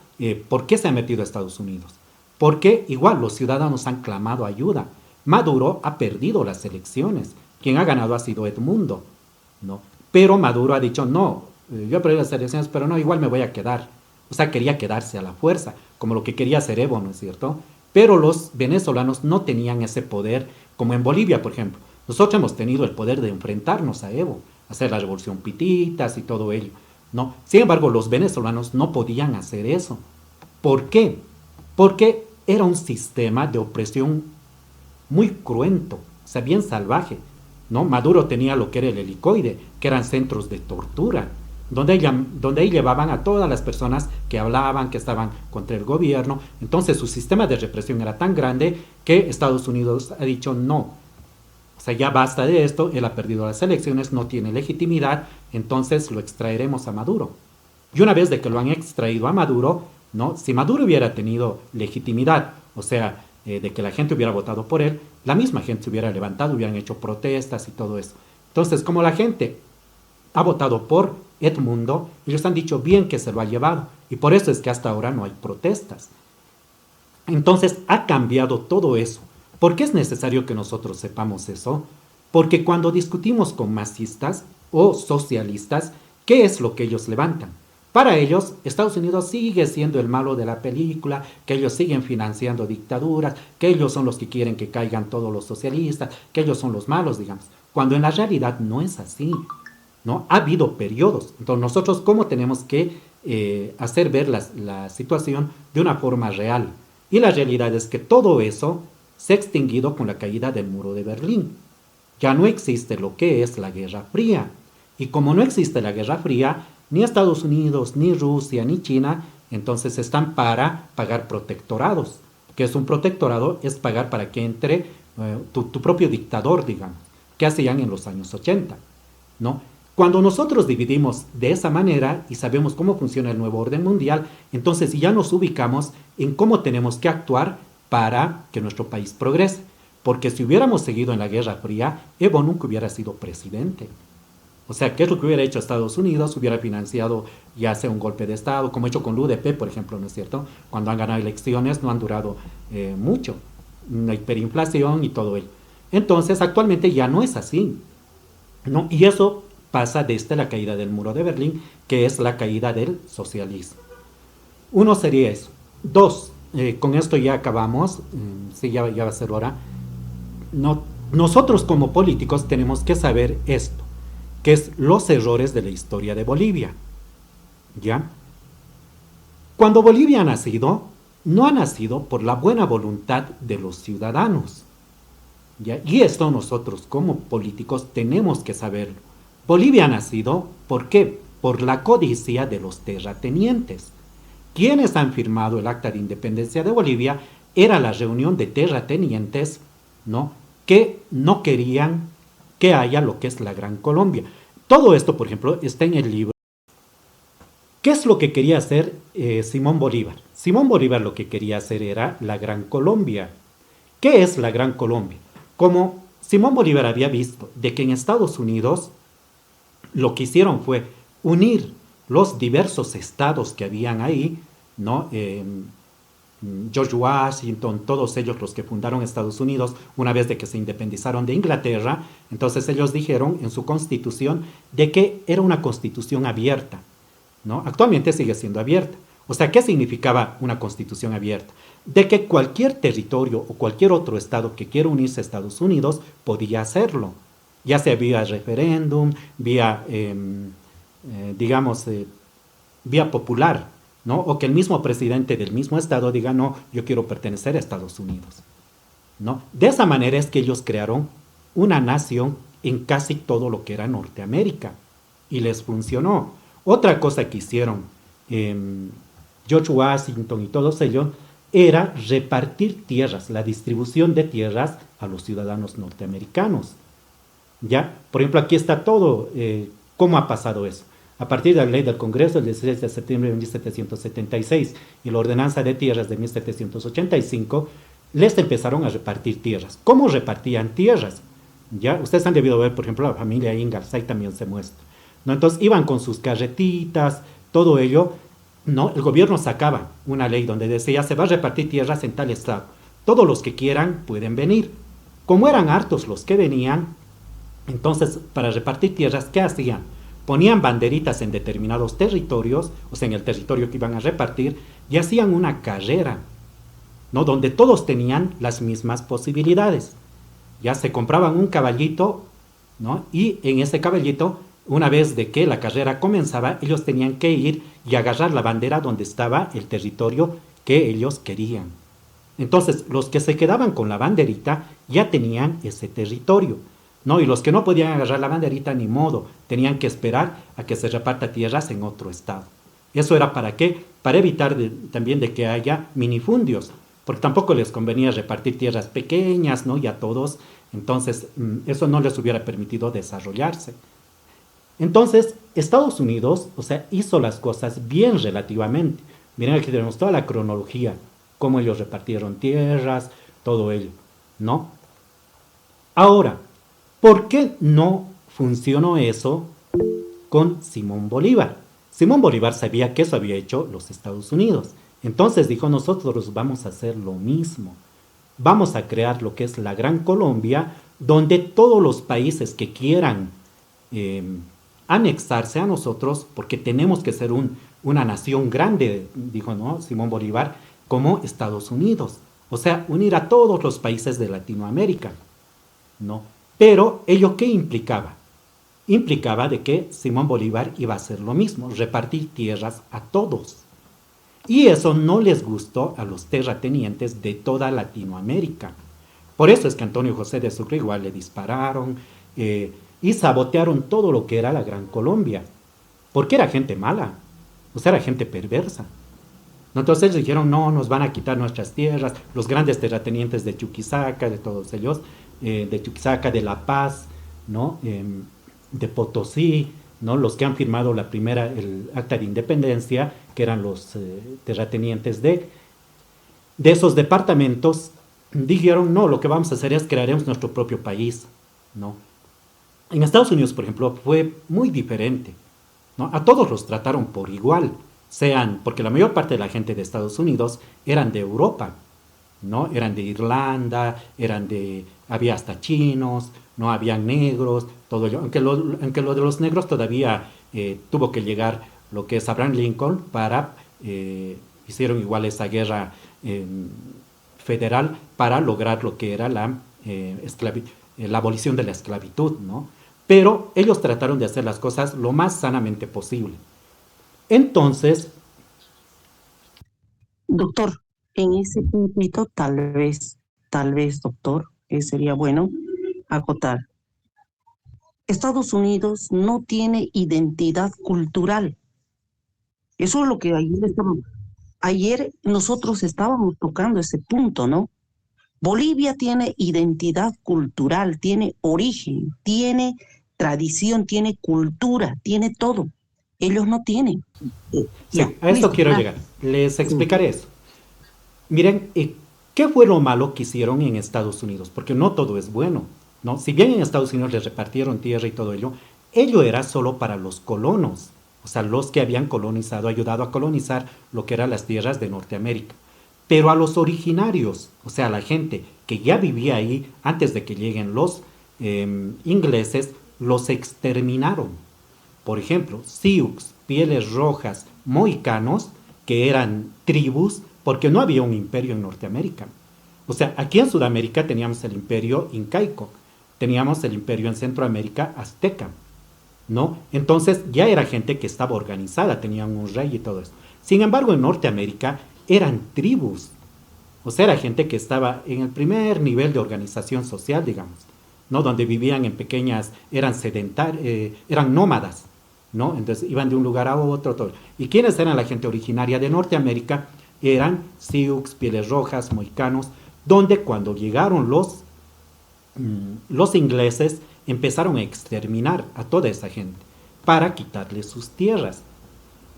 ¿por qué se ha metido Estados Unidos? Porque igual los ciudadanos han clamado ayuda. Maduro ha perdido las elecciones. Quien ha ganado ha sido Edmundo, ¿no? Pero Maduro ha dicho, no, yo he perdido las elecciones, pero no, igual me voy a quedar. O sea, quería quedarse a la fuerza, como lo que quería hacer Evo, ¿no es cierto? Pero los venezolanos no tenían ese poder, como en Bolivia, por ejemplo. Nosotros hemos tenido el poder de enfrentarnos a Evo, hacer la revolución Pititas y todo ello, ¿no? Sin embargo, los venezolanos no podían hacer eso. ¿Por qué? Porque era un sistema de opresión muy cruento, o sea, bien salvaje, ¿no? Maduro tenía lo que era el helicoide, que eran centros de tortura, donde ahí llevaban a todas las personas que hablaban, que estaban contra el gobierno. Entonces su sistema de represión era tan grande que Estados Unidos ha dicho no, o sea, ya basta de esto, él ha perdido las elecciones, no tiene legitimidad, entonces lo extraeremos a Maduro. Y una vez de que lo han extraído a Maduro, ¿no? Si Maduro hubiera tenido legitimidad, o sea, de que la gente hubiera votado por él, la misma gente se hubiera levantado, hubieran hecho protestas y todo eso. Entonces, como la gente ha votado por Edmundo, ellos han dicho bien que se lo ha llevado, y por eso es que hasta ahora no hay protestas. Entonces ha cambiado todo eso. ¿Por qué es necesario que nosotros sepamos eso? Porque cuando discutimos con masistas o socialistas, ¿qué es lo que ellos levantan? Para ellos, Estados Unidos sigue siendo el malo de la película, que ellos siguen financiando dictaduras, que ellos son los que quieren que caigan todos los socialistas, que ellos son los malos, digamos. Cuando en la realidad no es así, ¿no? Ha habido periodos. Entonces nosotros, ¿cómo tenemos que hacer ver la situación de una forma real? Y la realidad es que todo eso se ha extinguido con la caída del muro de Berlín. Ya no existe lo que es la Guerra Fría. Y como no existe la Guerra Fría, ni Estados Unidos, ni Rusia, ni China, entonces están para pagar protectorados. ¿Qué es un protectorado? Es pagar para que entre tu propio dictador, digamos, que hacían en los años 80, ¿no? Cuando nosotros dividimos de esa manera y sabemos cómo funciona el nuevo orden mundial, entonces ya nos ubicamos en cómo tenemos que actuar para que nuestro país progrese. Porque si hubiéramos seguido en la Guerra Fría, Evo nunca hubiera sido presidente. O sea, ¿qué es lo que hubiera hecho Estados Unidos? Hubiera financiado ya sea un golpe de Estado, como ha hecho con la UDP, por ejemplo, ¿no es cierto? Cuando han ganado elecciones no han durado mucho, una hiperinflación y todo ello. Entonces, actualmente ya no es así, ¿no? Y eso pasa desde la caída del muro de Berlín, que es la caída del socialismo. Uno sería eso. Dos, con esto ya acabamos, sí, ya va a ser hora. No, nosotros como políticos tenemos que saber esto, que es los errores de la historia de Bolivia. ¿Ya? Cuando Bolivia ha nacido, no ha nacido por la buena voluntad de los ciudadanos. ¿Ya? Y esto nosotros como políticos tenemos que saberlo. Bolivia ha nacido, ¿por qué? Por la codicia de los terratenientes. Quienes han firmado el Acta de Independencia de Bolivia era la reunión de terratenientes, ¿no?, que no querían que haya lo que es la Gran Colombia. Todo esto, por ejemplo, está en el libro. ¿Qué es lo que quería hacer Simón Bolívar? Simón Bolívar lo que quería hacer era la Gran Colombia. ¿Qué es la Gran Colombia? Como Simón Bolívar había visto de que en Estados Unidos lo que hicieron fue unir los diversos estados que habían ahí, ¿no? George Washington, todos ellos los que fundaron Estados Unidos, una vez de que se independizaron de Inglaterra, entonces ellos dijeron en su constitución de que era una constitución abierta, ¿no? Actualmente sigue siendo abierta. O sea, ¿qué significaba una constitución abierta? De que cualquier territorio o cualquier otro estado que quiera unirse a Estados Unidos podía hacerlo, ya sea vía referéndum, vía, vía popular, ¿no? O que el mismo presidente del mismo estado diga, no, yo quiero pertenecer a Estados Unidos, ¿no? De esa manera es que ellos crearon una nación en casi todo lo que era Norteamérica y les funcionó. Otra cosa que hicieron George Washington y todos ellos era repartir tierras, la distribución de tierras a los ciudadanos norteamericanos. ¿Ya? Por ejemplo, aquí está todo, cómo ha pasado eso. A partir de la ley del Congreso del 16 de septiembre de 1776 y la ordenanza de tierras de 1785, les empezaron a repartir tierras. ¿Cómo repartían tierras? ¿Ya? Ustedes han debido ver, por ejemplo, la familia Ingalls, ahí también se muestra, ¿no? Entonces iban con sus carretitas, todo ello, ¿no? El gobierno sacaba una ley donde decía, se va a repartir tierras en tal estado. Todos los que quieran pueden venir. Como eran hartos los que venían, entonces, para repartir tierras, ¿qué hacían? Ponían banderitas en determinados territorios, o sea, en el territorio que iban a repartir, y hacían una carrera, ¿no? Donde todos tenían las mismas posibilidades. Ya se compraban un caballito, ¿no? Y en ese caballito, una vez de que la carrera comenzaba, ellos tenían que ir y agarrar la bandera donde estaba el territorio que ellos querían. Entonces, los que se quedaban con la banderita ya tenían ese territorio, ¿no? Y los que no podían agarrar la banderita, ni modo, tenían que esperar a que se reparta tierras en otro estado. ¿Eso era para qué? Para evitar también de que haya minifundios, porque tampoco les convenía repartir tierras pequeñas, ¿no? Y a todos, entonces eso no les hubiera permitido desarrollarse. Entonces, Estados Unidos, o sea, hizo las cosas bien relativamente. Miren, aquí tenemos toda la cronología, cómo ellos repartieron tierras, todo ello, ¿no? Ahora, ¿por qué no funcionó eso con Simón Bolívar? Simón Bolívar sabía que eso había hecho los Estados Unidos. Entonces dijo, nosotros vamos a hacer lo mismo. Vamos a crear lo que es la Gran Colombia, donde todos los países que quieran anexarse a nosotros, porque tenemos que ser una nación grande, dijo, ¿no?, Simón Bolívar, como Estados Unidos. O sea, unir a todos los países de Latinoamérica, ¿no? Pero ello, ¿qué implicaba? Implicaba de que Simón Bolívar iba a hacer lo mismo, repartir tierras a todos. Y eso no les gustó a los terratenientes de toda Latinoamérica. Por eso es que Antonio José de Sucre igual le dispararon y sabotearon todo lo que era la Gran Colombia. Porque era gente mala, o sea, era gente perversa. Entonces dijeron, no, nos van a quitar nuestras tierras, los grandes terratenientes de Chuquisaca, de todos ellos, de Chuquisaca, de La Paz, ¿no? De Potosí, ¿no? Los que han firmado el Acta de Independencia, que eran los terratenientes de esos departamentos, dijeron, no, lo que vamos a hacer es crearemos nuestro propio país, ¿no? En Estados Unidos, por ejemplo, fue muy diferente, ¿no? A todos los trataron por igual, porque la mayor parte de la gente de Estados Unidos eran de Europa, ¿no? Eran de Irlanda, había hasta chinos, no habían negros, todo ello. Aunque lo de los negros todavía tuvo que llegar lo que es Abraham Lincoln hicieron igual esa guerra federal para lograr lo que era la abolición de la esclavitud, ¿no? Pero ellos trataron de hacer las cosas lo más sanamente posible. Entonces, Doctor, en ese puntito tal vez, doctor, sería bueno acotar. Estados Unidos no tiene identidad cultural. Eso es lo que ayer nosotros estábamos tocando ese punto, ¿no? Bolivia tiene identidad cultural, tiene origen, tiene tradición, tiene cultura, tiene todo. Ellos no tienen. sí, Ya, a esto listo. quiero llegar. Les explicaré eso. Miren, ¿qué fue lo malo que hicieron en Estados Unidos? Porque no todo es bueno, ¿no? Si bien en Estados Unidos les repartieron tierra y todo ello era solo para los colonos, o sea, los que habían colonizado, ayudado a colonizar lo que eran las tierras de Norteamérica. Pero a los originarios, o sea, a la gente que ya vivía ahí antes de que lleguen los ingleses, los exterminaron. Por ejemplo, Sioux, pieles rojas, mohicanos, que eran tribus, porque no había un imperio en Norteamérica. O sea, aquí en Sudamérica teníamos el imperio incaico, teníamos el imperio en Centroamérica azteca, ¿no? Entonces ya era gente que estaba organizada, tenían un rey y todo eso. Sin embargo, en Norteamérica eran tribus, o sea, era gente que estaba en el primer nivel de organización social, digamos, ¿no? Donde vivían en pequeñas, eran sedentarios, eran nómadas, ¿no? Entonces iban de un lugar a otro, todo. ¿Y quiénes eran la gente originaria de Norteamérica? Eran Sioux, pieles rojas, mohicanos, donde cuando llegaron los ingleses empezaron a exterminar a toda esa gente para quitarles sus tierras,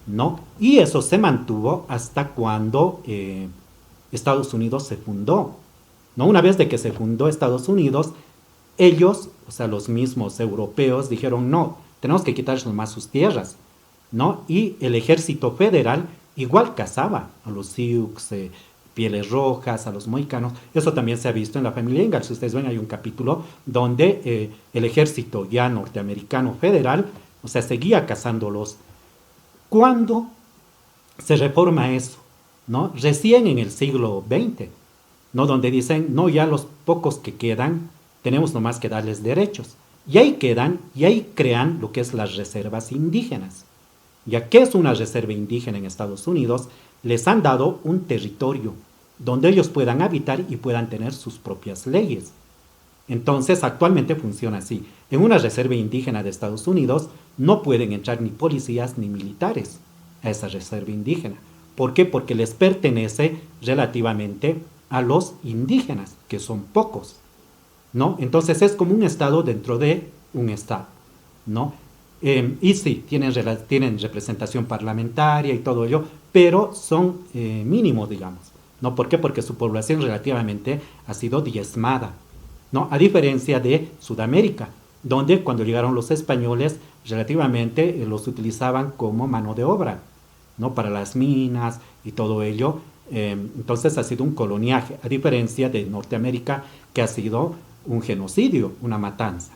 ¿no? Y eso se mantuvo hasta cuando Estados Unidos se fundó, ¿no? Una vez de que se fundó Estados Unidos, ellos, o sea, los mismos europeos, dijeron, no, tenemos que quitarles nomás sus tierras, ¿no? Y el ejército federal igual cazaba a los Sioux, pieles rojas, a los mohicanos. Eso también se ha visto en la familia Ingalls. Si ustedes ven, hay un capítulo donde el ejército ya norteamericano federal, o sea, seguía cazándolos. ¿Cuándo se reforma eso? ¿No? Recién en el siglo XX, ¿no? Donde dicen, no, ya los pocos que quedan, tenemos nomás que darles derechos. Y ahí quedan, y ahí crean lo que es las reservas indígenas. Ya que es una reserva indígena en Estados Unidos, les han dado un territorio donde ellos puedan habitar y puedan tener sus propias leyes. Entonces, actualmente funciona así. En una reserva indígena de Estados Unidos no pueden entrar ni policías ni militares a esa reserva indígena. ¿Por qué? Porque les pertenece relativamente a los indígenas, que son pocos, ¿no? Entonces es como un estado dentro de un estado, ¿no? Y sí, tienen representación parlamentaria y todo ello, pero son mínimos, digamos, ¿no? ¿Por qué? Porque su población relativamente ha sido diezmada, ¿no? A diferencia de Sudamérica, donde cuando llegaron los españoles, relativamente los utilizaban como mano de obra, ¿no? Para las minas y todo ello. Entonces ha sido un coloniaje, a diferencia de Norteamérica, que ha sido un genocidio, una matanza.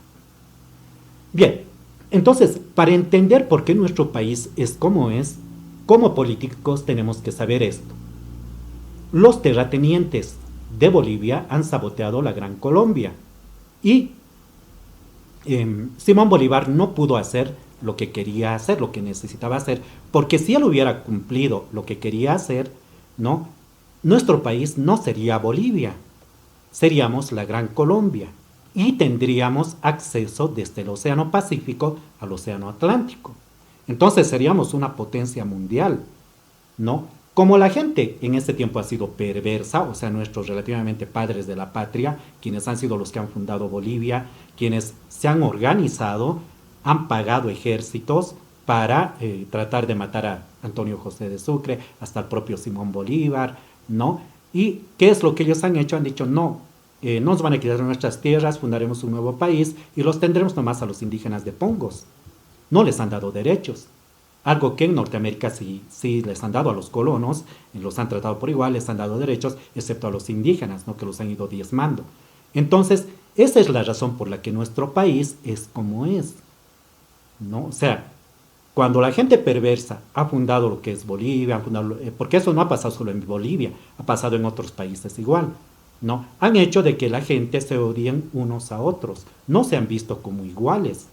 Bien, entonces, para entender por qué nuestro país es, como políticos tenemos que saber esto. Los terratenientes de Bolivia han saboteado la Gran Colombia y Simón Bolívar no pudo hacer lo que quería hacer, lo que necesitaba hacer, porque si él hubiera cumplido lo que quería hacer, ¿no? Nuestro país no sería Bolivia, seríamos la Gran Colombia y tendríamos acceso desde el Océano Pacífico al Océano Atlántico. Entonces seríamos una potencia mundial, ¿no? Como la gente en este tiempo ha sido perversa, o sea, nuestros relativamente padres de la patria, quienes han sido los que han fundado Bolivia, quienes se han organizado, han pagado ejércitos para tratar de matar a Antonio José de Sucre, hasta el propio Simón Bolívar, ¿no? ¿Y qué es lo que ellos han hecho? Han dicho, no, nos van a quitar nuestras tierras, fundaremos un nuevo país y los tendremos nomás a los indígenas de Pongos. No les han dado derechos. Algo que en Norteamérica sí les han dado a los colonos, los han tratado por igual, les han dado derechos, excepto a los indígenas, ¿no? Que los han ido diezmando. Entonces, esa es la razón por la que nuestro país es como es, ¿no? O sea, cuando la gente perversa ha fundado lo que es Bolivia, porque eso no ha pasado solo en Bolivia, ha pasado en otros países igual, ¿no? Han hecho de que la gente se odien unos a otros, no se han visto como iguales.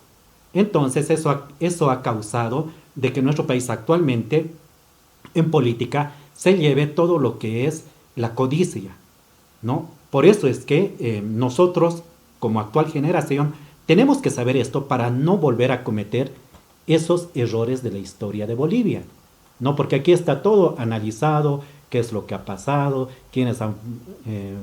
Entonces eso ha causado de que nuestro país actualmente en política se lleve todo lo que es la codicia, ¿no? Por eso es que nosotros, como actual generación, tenemos que saber esto para no volver a cometer esos errores de la historia de Bolivia, ¿no? Porque aquí está todo analizado, qué es lo que ha pasado, quiénes han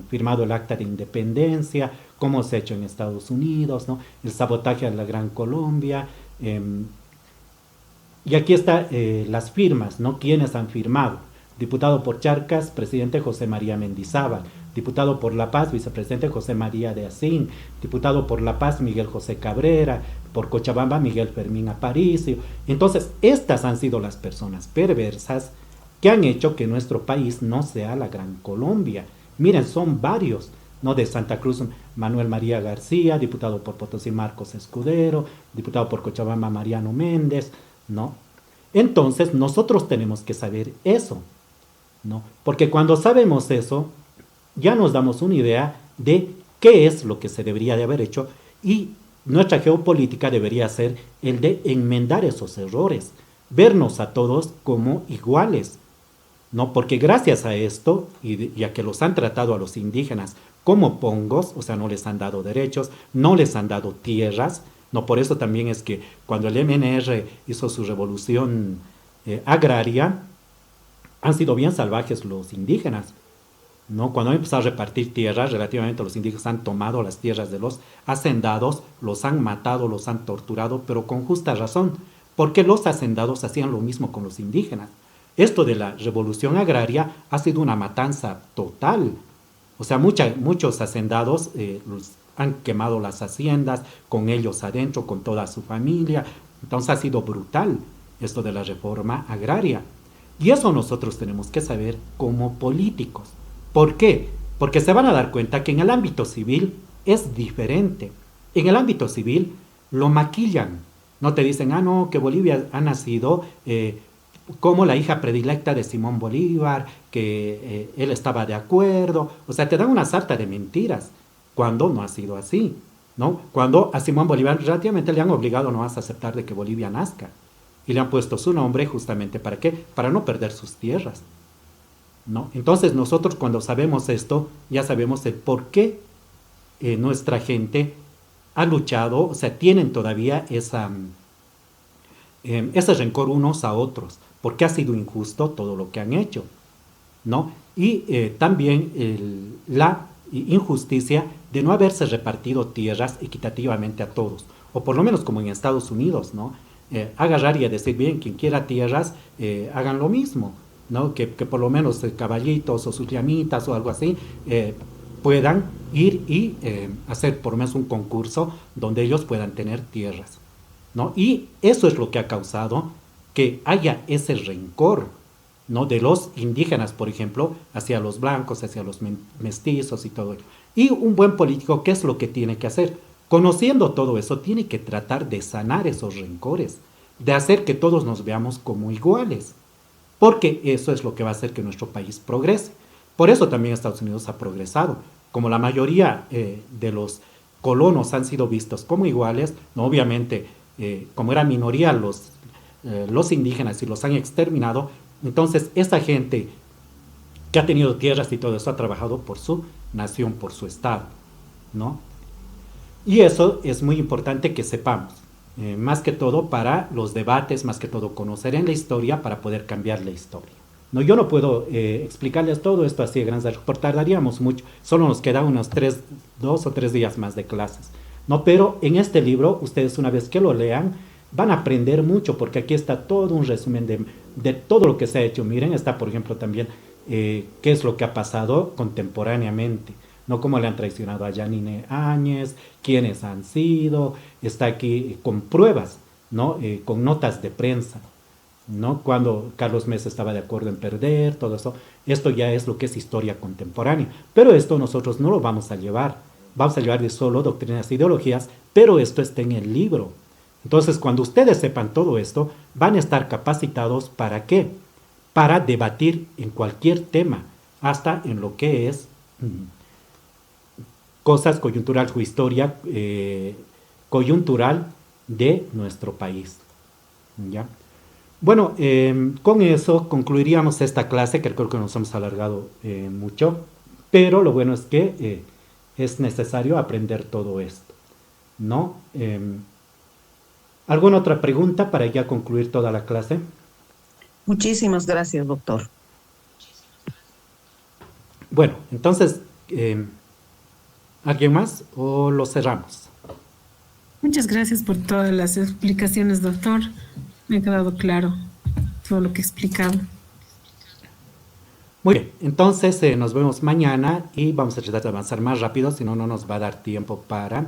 firmado el acta de independencia, cómo se ha hecho en Estados Unidos, ¿no? El sabotaje a la Gran Colombia. Y aquí están las firmas, ¿no? Quiénes han firmado. Diputado por Charcas, presidente José María Mendizábal. Diputado por La Paz, vicepresidente José María de Asín. Diputado por La Paz, Miguel José Cabrera. Por Cochabamba, Miguel Fermín Aparicio. Entonces, estas han sido las personas perversas que han hecho que nuestro país no sea la Gran Colombia. Miren, son varios, ¿no? De Santa Cruz, Manuel María García, diputado por Potosí, Marcos Escudero, diputado por Cochabamba, Mariano Méndez, ¿no? Entonces, nosotros tenemos que saber eso, ¿no? Porque cuando sabemos eso, ya nos damos una idea de qué es lo que se debería de haber hecho y nuestra geopolítica debería ser el de enmendar esos errores, vernos a todos como iguales, ¿no? Porque gracias a esto, y a que los han tratado a los indígenas como pongos, o sea, no les han dado derechos, no les han dado tierras, ¿no? Por eso también es que cuando el MNR hizo su revolución agraria, han sido bien salvajes los indígenas, ¿no? Cuando han empezado a repartir tierras, relativamente los indígenas han tomado las tierras de los hacendados, los han matado, los han torturado, pero con justa razón, porque los hacendados hacían lo mismo con los indígenas. Esto de la revolución agraria ha sido una matanza total. O sea, muchos hacendados han quemado las haciendas con ellos adentro, con toda su familia. Entonces ha sido brutal esto de la reforma agraria. Y eso nosotros tenemos que saber como políticos. ¿Por qué? Porque se van a dar cuenta que en el ámbito civil es diferente. En el ámbito civil lo maquillan. No te dicen, ah, no, que Bolivia ha nacido como la hija predilecta de Simón Bolívar, que él estaba de acuerdo. O sea, te dan una sarta de mentiras cuando no ha sido así, ¿no? Cuando a Simón Bolívar relativamente le han obligado no a aceptar de que Bolivia nazca. Y le han puesto su nombre justamente ¿para qué? Para no perder sus tierras, ¿no? Entonces nosotros cuando sabemos esto, ya sabemos el por qué nuestra gente ha luchado, o sea, tienen todavía ese rencor unos a otros, porque ha sido injusto todo lo que han hecho, ¿no? Y también la injusticia de no haberse repartido tierras equitativamente a todos, o por lo menos como en Estados Unidos, ¿no? Agarrar y a decir, bien, quien quiera tierras, hagan lo mismo, ¿no? Que por lo menos caballitos o sus llamitas o algo así puedan ir y hacer por lo menos un concurso donde ellos puedan tener tierras, ¿no? Y eso es lo que ha causado que haya ese rencor, ¿no? De los indígenas, por ejemplo, hacia los blancos, hacia los mestizos y todo ello. Y un buen político, ¿qué es lo que tiene que hacer? Conociendo todo eso, tiene que tratar de sanar esos rencores, de hacer que todos nos veamos como iguales, porque eso es lo que va a hacer que nuestro país progrese. Por eso también Estados Unidos ha progresado. Como la mayoría de los colonos han sido vistos como iguales, ¿no? Obviamente, como era minoría los indígenas y los han exterminado, entonces esa gente que ha tenido tierras y todo eso ha trabajado por su nación, por su estado, ¿no? Y eso es muy importante que sepamos, más que todo para los debates, más que todo conocer en la historia para poder cambiar la historia. No, yo no puedo explicarles todo esto así de grandes, tardaríamos mucho, solo nos quedan unos 2 o 3 días más de clases, ¿no? Pero en este libro, ustedes una vez que lo lean, van a aprender mucho, porque aquí está todo un resumen de todo lo que se ha hecho. Miren, está por ejemplo también qué es lo que ha pasado contemporáneamente, ¿no? Cómo le han traicionado a Yanine Áñez, quiénes han sido, está aquí con pruebas, ¿no? Con notas de prensa, ¿no? Cuando Carlos Mesa estaba de acuerdo en perder, todo eso. Esto ya es lo que es historia contemporánea. Pero esto nosotros no lo vamos a llevar. Vamos a llevar de solo doctrinas e ideologías, pero esto está en el libro. Entonces, cuando ustedes sepan todo esto, van a estar capacitados ¿para qué? Para debatir en cualquier tema, hasta en lo que es cosas coyunturales o historia coyuntural de nuestro país. ¿Ya? Bueno, con eso concluiríamos esta clase, que creo que nos hemos alargado mucho, pero lo bueno es que es necesario aprender todo esto, ¿no? ¿Alguna otra pregunta para ya concluir toda la clase? Muchísimas gracias, doctor. Bueno, entonces, ¿alguien más o lo cerramos? Muchas gracias por todas las explicaciones, doctor. Me ha quedado claro todo lo que he explicado. Muy bien, entonces nos vemos mañana y vamos a tratar de avanzar más rápido, si no, no nos va a dar tiempo para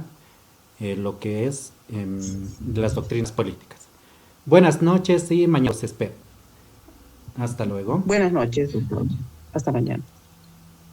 lo que es las doctrinas políticas. Buenas noches y mañana os espero. Hasta luego. Buenas noches, doctor. Hasta mañana.